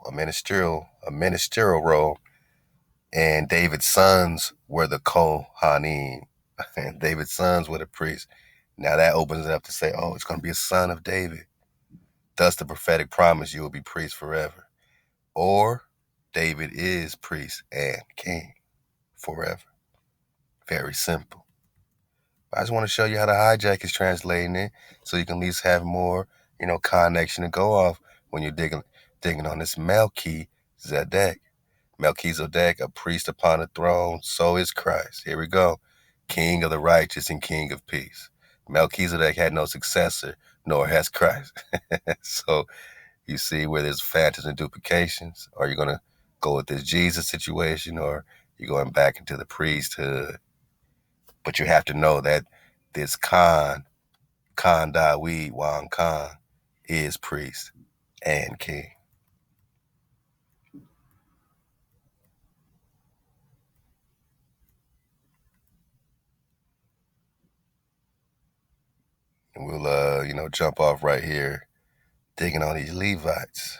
and David's sons were the Kohanim, and David's sons were the priests. Now that opens it up to say, oh, it's going to be a son of David. Thus the prophetic promise, you will be priest forever. Or David is priest and king forever. Very simple. I just want to show you how the hijack is translating it so you can at least have more, connection to go off when you're digging on this Melchizedek. Melchizedek, a priest upon the throne, so is Christ. Here we go. King of the righteous and King of peace. Melchizedek had no successor, nor has Christ. So you see where there's phantoms and duplications. Are you going to go with this Jesus situation, or you're going back into the priesthood? But you have to know that this Khan Daweed, Wan Khan, is priest and king. And we'll, jump off right here, digging on these Levites.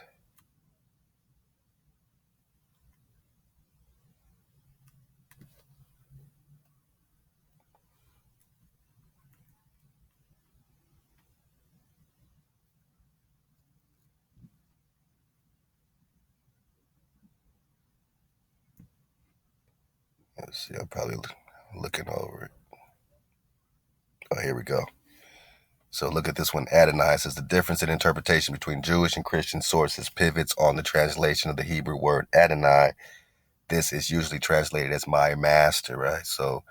Let's see, I'm probably looking over it. Oh, here we go. So look at this one. Adonai says the difference in interpretation between Jewish and Christian sources pivots on the translation of the Hebrew word Adonai. This is usually translated as my master, right? So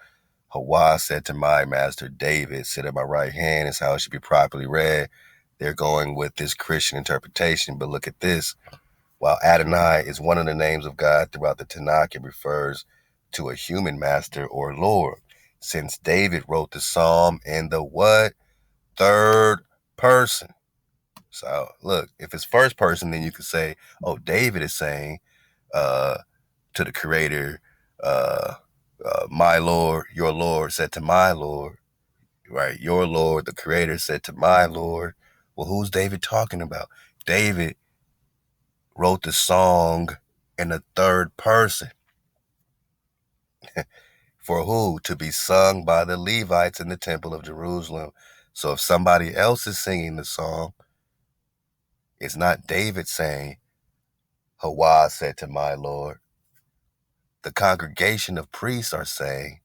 Hawa said to my master David, sit at my right hand is how it should be properly read. They're going with this Christian interpretation, but look at this. While Adonai is one of the names of God throughout the Tanakh, it refers to a human master or Lord. Since David wrote the psalm in the what? Third person. So look, if it's first person, then you could say, oh, David is saying to the creator, my Lord, your Lord said to my Lord, right? Your Lord, the creator said to my Lord. Well, who's David talking about? David wrote the song in the third person. For who? To be sung by the Levites in the temple of Jerusalem. So if somebody else is singing the song, it's not David saying, Hawa said to my Lord. The congregation of priests are saying,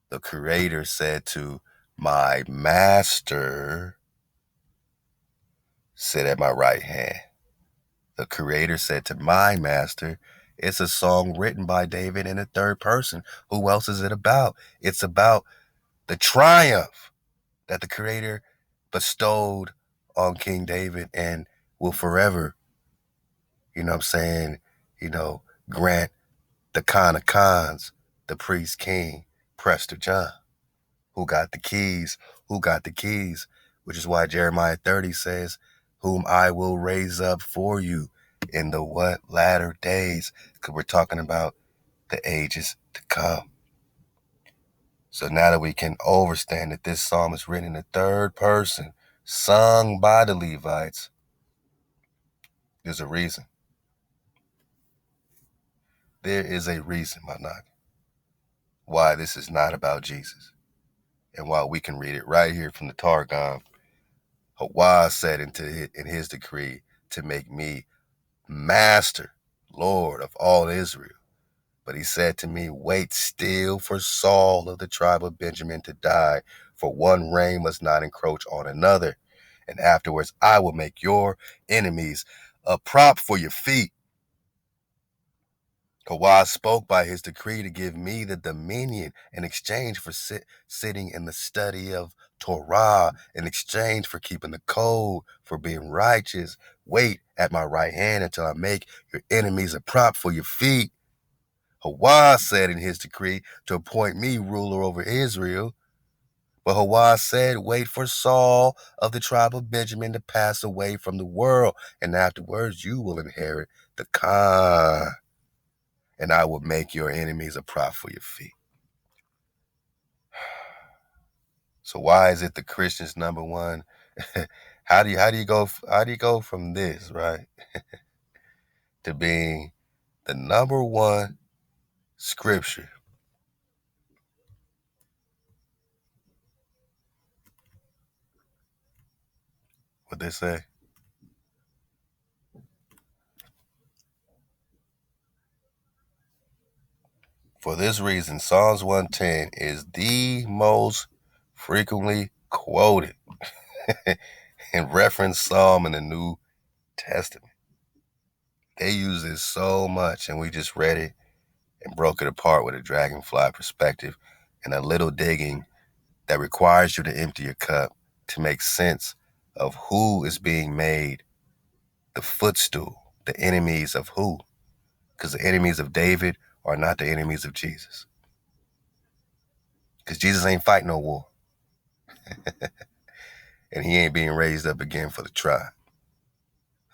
the Creator said to My master sit at my right hand. The creator said to my master, it's a song written by David in the third person. Who else is it about? It's about the triumph that the creator bestowed on King David and will forever, you know, grant the Khan of Khans, the priest king, Prester John, who got the keys, which is why Jeremiah 30 says, whom I will raise up for you in the what? Latter days, because we're talking about the ages to come. So now that we can understand that this psalm is written in the third person, sung by the Levites, there's a reason. There is a reason, my knock, why this is not about Jesus. And while we can read it right here from the Targum, Thawada said in his decree to make me master, Lord of all Israel. But he said to me, wait still for Saul of the tribe of Benjamin to die, for one reign must not encroach on another. And afterwards I will make your enemies a prop for your feet. Thawada spoke by his decree to give me the dominion in exchange for sitting in the study of Torah, in exchange for keeping the code, for being righteous. Wait at my right hand until I make your enemies a prop for your feet. Thawada said in his decree to appoint me ruler over Israel. But Thawada said, wait for Saul of the tribe of Benjamin to pass away from the world, and afterwards you will inherit the Khan, and I will make your enemies a prop for your feet. So why is it the Christians number one? How do you go from this, right, to being the number one scripture? What they say? For this reason, Psalms 110 is the most frequently quoted and referenced psalm in the New Testament. They use this so much, and we just read it and broke it apart with a dragonfly perspective and a little digging that requires you to empty your cup to make sense of who is being made the footstool, the enemies of who. Because the enemies of David are not the enemies of Jesus. Because Jesus ain't fighting no war. And he ain't being raised up again for the tribe.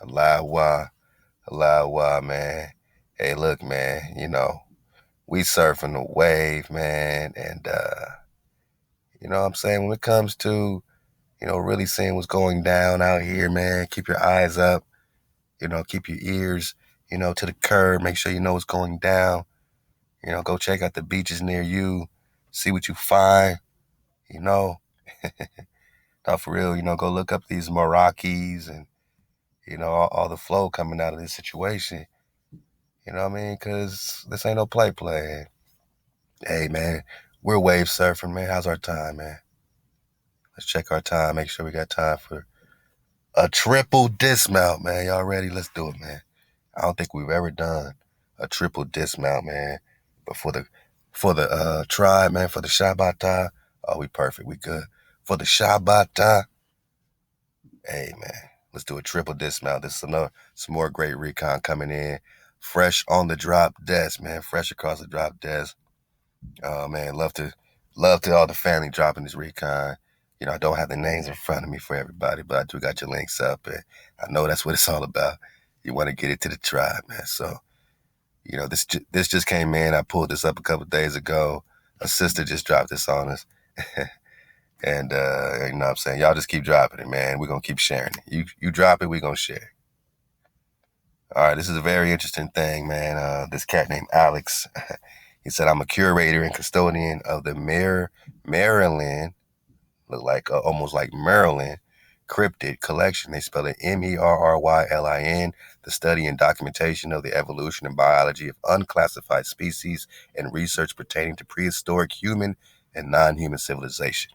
Allah, man. Hey, look, man, we surfing the wave, man. And, you know what I'm saying? When it comes to, really seeing what's going down out here, man, keep your eyes up, keep your ears, to the curb. Make sure you know what's going down. Go check out the beaches near you. See what you find, No, for real, go look up these Moerakis and, all the flow coming out of this situation. You know what I mean? Because this ain't no play. Hey, man, we're wave surfing, man. How's our time, man? Let's check our time. Make sure we got time for a triple dismount, man. Y'all ready? Let's do it, man. I don't think we've ever done a triple dismount, man. But for the tribe, man, for the Shabbatah, oh, we perfect. We good. For the Shabbatah, hey, man, let's do a triple dismount. This is some more great recon coming in. Fresh on the drop desk, man. Fresh across the drop desk. Oh, man, love to all the family dropping this recon. I don't have the names in front of me for everybody, but I do got your links up, and I know that's what it's all about. You want to get it to the tribe, man. So, this just came in. I pulled this up a couple of days ago. A sister just dropped this on us. And, you know what I'm saying? Y'all just keep dropping it, man. We're going to keep sharing it. You drop it, we're going to share. All right, this is a very interesting thing, man. This cat named Alex, he said, I'm a curator and custodian of the Maryland, look like almost like Maryland, cryptid collection. They spell it Merrylin, the study and documentation of the evolution and biology of unclassified species and research pertaining to prehistoric human and non-human civilization.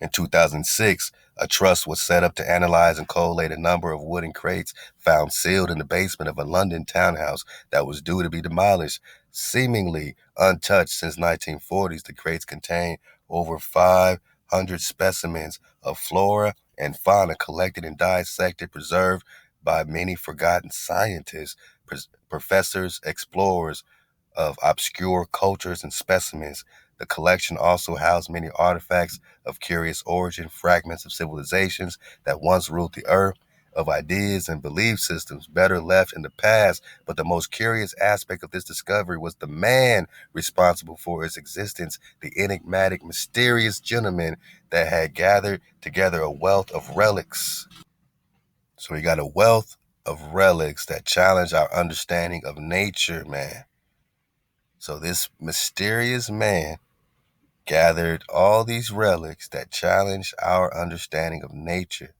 In 2006, a trust was set up to analyze and collate a number of wooden crates found sealed in the basement of a London townhouse that was due to be demolished. Seemingly untouched since 1940s, the crates contain over 500 specimens of flora and fauna collected and dissected, preserved by many forgotten scientists, professors, explorers of obscure cultures and specimens. The collection also housed many artifacts of curious origin, fragments of civilizations that once ruled the earth, of ideas and belief systems better left in the past. But the most curious aspect of this discovery was the man responsible for its existence, the enigmatic, mysterious gentleman that had gathered together a wealth of relics. So we got a wealth of relics that challenge our understanding of nature, man. So this mysterious man gathered all these relics that challenge our understanding of nature.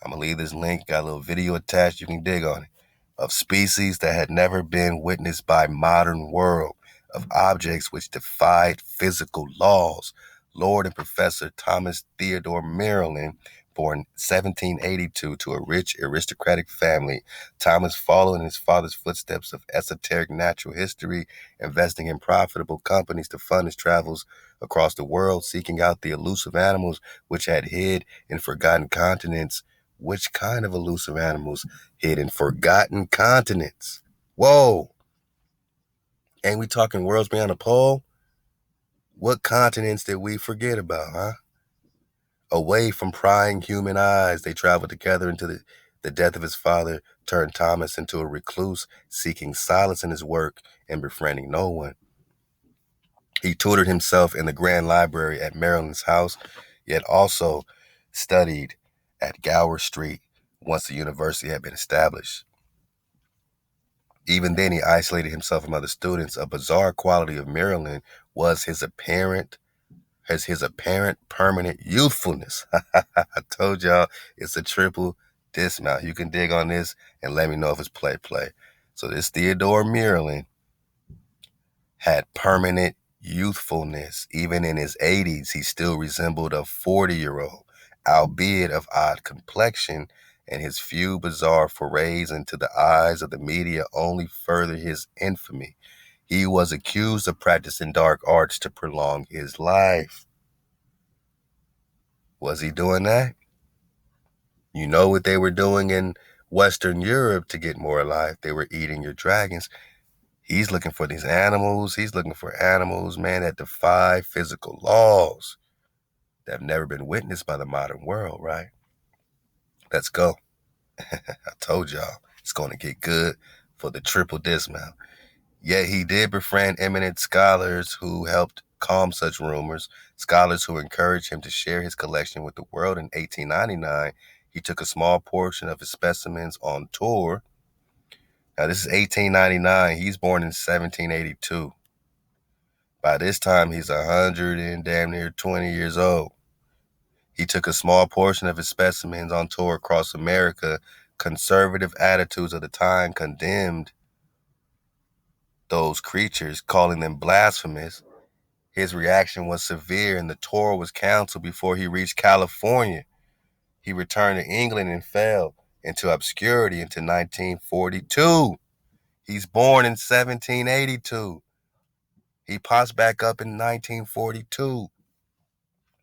I'm going to leave this link, got a little video attached, you can dig on it, of species that had never been witnessed by modern world, of objects which defied physical laws. Lord and Professor Thomas Theodore Maryland, born 1782 to a rich aristocratic family, Thomas followed in his father's footsteps of esoteric natural history, investing in profitable companies to fund his travels across the world, seeking out the elusive animals which had hid in forgotten continents. Which kind of elusive animals hid in forgotten continents? Whoa! Ain't we talking worlds beyond the pole? What continents did we forget about, huh? Away from prying human eyes, they traveled together into the death of his father, turned Thomas into a recluse, seeking solace in his work and befriending no one. He tutored himself in the Grand Library at Maryland's house, yet also studied at Gower Street once the university had been established. Even then, he isolated himself from other students. A bizarre quality of Maryland was his apparent permanent youthfulness. I told y'all it's a triple dismount. You can dig on this and let me know if it's play. So this Theodore Maryland had permanent youthfulness. Even in his 80s, he still resembled a 40-year-old, albeit of odd complexion, and his few bizarre forays into the eyes of the media only furthered his infamy. He was accused of practicing dark arts to prolong his life. Was he doing that? You know what they were doing in Western Europe to get more alive? They were eating your dragons. He's looking for these animals. He's looking for animals, man, that defy physical laws that have never been witnessed by the modern world, right? Let's go. I told y'all it's going to get good for the triple dismount. Yet he did befriend eminent scholars who helped calm such rumors, scholars who encouraged him to share his collection with the world. In 1899, he took a small portion of his specimens on tour. Now, this is 1899. He's born in 1782. By this time, he's 100 and damn near 20 years old. He took a small portion of his specimens on tour across America. Conservative attitudes of the time condemned those creatures, calling them blasphemous. His reaction was severe, and the tour was canceled before he reached California. He returned to England and fell into obscurity into 1942. He's born in 1782. He pops back up in 1942.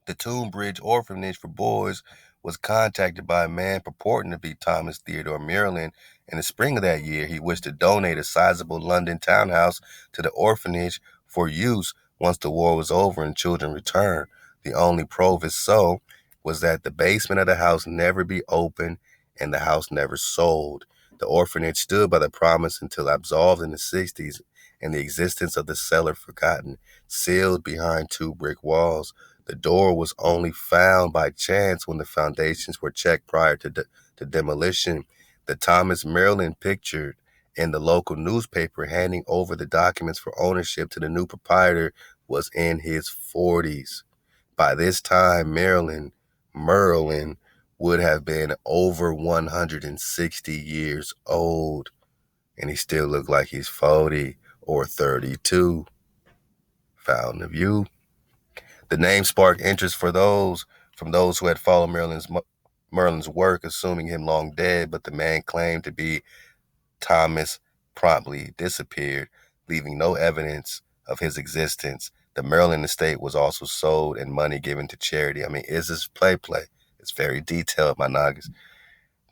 The Tombridge Orphanage for Boys was contacted by a man purporting to be Thomas Theodore Maryland. In the spring of that year, he wished to donate a sizable London townhouse to the orphanage for use once the war was over and children returned. The only proviso was that the basement of the house never be opened and the house never sold. The orphanage stood by the promise until absolved in the 60s and the existence of the cellar forgotten, sealed behind 2 brick walls. The door was only found by chance when the foundations were checked prior to demolition. The Thomas Maryland pictured in the local newspaper handing over the documents for ownership to the new proprietor was in his 40s. By this time, Merlin would have been over 160 years old, and he still looked like he's 40 or 32. Fountain of youth. The name sparked interest from those who had followed Merlin's work, assuming him long dead, but the man claimed to be Thomas promptly disappeared, leaving no evidence of his existence. The Maryland estate was also sold and money given to charity. I mean, is this play? It's very detailed, my noggins.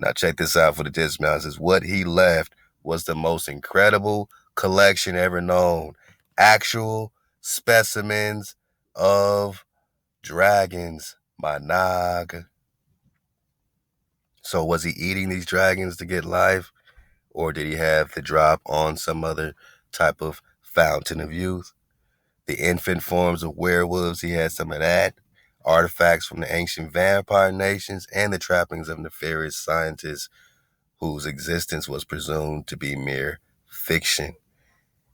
Now check this out for the dismount. It says, what he left was the most incredible collection ever known. Actual specimens of dragons, my nog. So was he eating these dragons to get life? Or did he have the drop on some other type of fountain of youth? The infant forms of werewolves, he had some of that. Artifacts from the ancient vampire nations and the trappings of nefarious scientists whose existence was presumed to be mere fiction.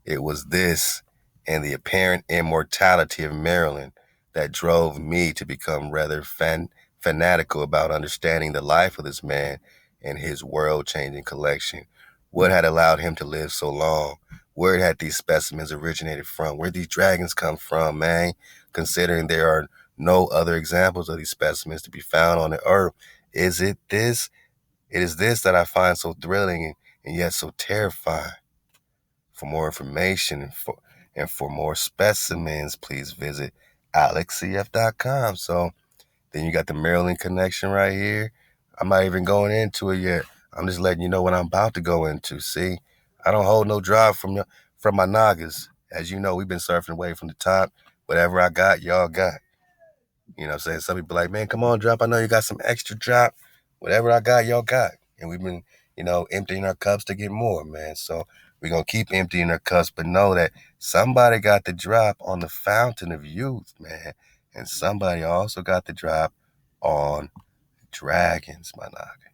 It was this and the apparent immortality of Maryland that drove me to become rather fanatical about understanding the life of this man and his world-changing collection. What had allowed him to live so long? Where had these specimens originated from? Where these dragons come from, man? Considering there are no other examples of these specimens to be found on the earth. Is it this? It is this that I find so thrilling and yet so terrifying. For more information and for more specimens, please visit alexcf.com. So then you got the Maryland connection right here. I'm not even going into it yet. I'm just letting you know what I'm about to go into. See, I don't hold no drive from my noggins. As you know, we've been surfing away from the top. Whatever I got, y'all got. You know what I'm saying? Some people like, man, come on, drop. I know you got some extra drop. Whatever I got, y'all got. And we've been, emptying our cups to get more, man. So we're going to keep emptying our cups, but know that somebody got the drop on the fountain of youth, man. And somebody also got the drop on dragons, my noggin.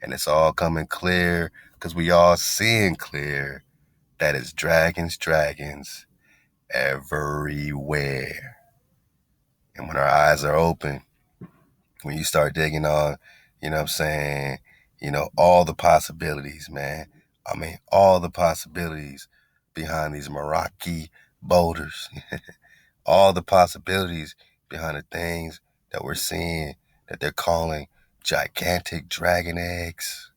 And it's all coming clear because we all seeing clear that it's dragons everywhere. And when our eyes are open, when you start digging on, you know what I'm saying, all the possibilities, man. I mean, all the possibilities behind these Moeraki boulders, all the possibilities behind the things that we're seeing that they're calling gigantic dragon eggs,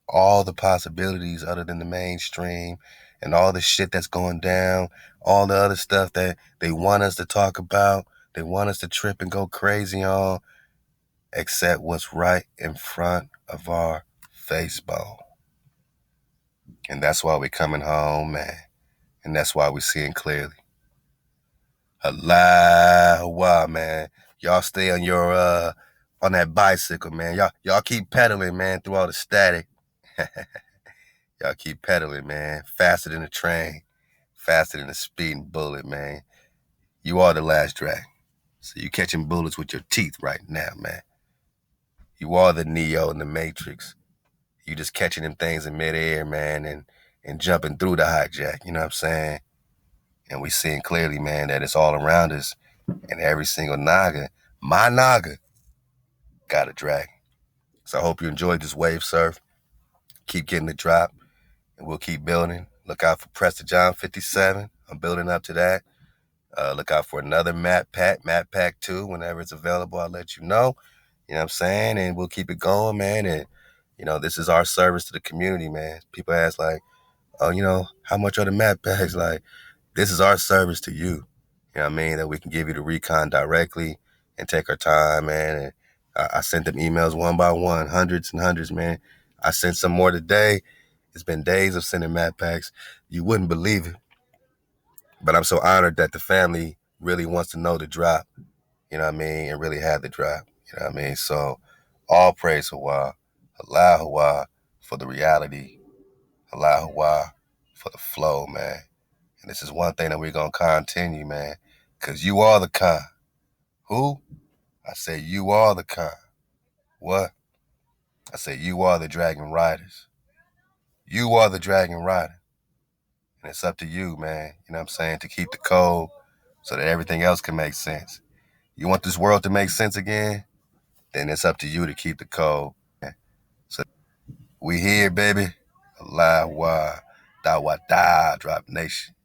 all the possibilities other than the mainstream and all the shit that's going down, all the other stuff that they want us to talk about, they want us to trip and go crazy on, except what's right in front of our face bone. And that's why we're coming home, man. And that's why we're seeing clearly. Allah, man. Y'all stay on your on that bicycle, man. Y'all keep pedaling, man, through all the static. Y'all keep pedaling, man. Faster than a train. Faster than a speeding bullet, man. You are the last dragon. So you catching bullets with your teeth right now, man. You are the Neo in the Matrix. You just catching them things in midair, man, and jumping through the hijack, you know what I'm saying? And we seeing clearly, man, that it's all around us. And every single naga, my naga, got a dragon. So I hope you enjoyed this wave surf. Keep getting the drop, and we'll keep building. Look out for Presta John 57. I'm building up to that. Look out for another map pack 2. Whenever it's available, I'll let you know. You know what I'm saying? And we'll keep it going, man. And, this is our service to the community, man. People ask, like, oh, how much are the map packs? Like, this is our service to you. You know what I mean? That we can give you the recon directly and take our time, man. And I sent them emails one by one, hundreds and hundreds, man. I sent some more today. It's been days of sending map packs. You wouldn't believe it. But I'm so honored that the family really wants to know the drop, you know what I mean, and really have the drop, you know what I mean? So all praise Hawa, Allah for the reality, Allah for the flow, man. And this is one thing that we're going to continue, man, because you are the Khan. Who? I say you are the Khan. What? I say you are the Dragon Riders. You are the Dragon Rider. And it's up to you, man, you know what I'm saying, to keep the code so that everything else can make sense. You want this world to make sense again? Then it's up to you to keep the code. So we here, baby. Allah, Thawada, Drop Nation.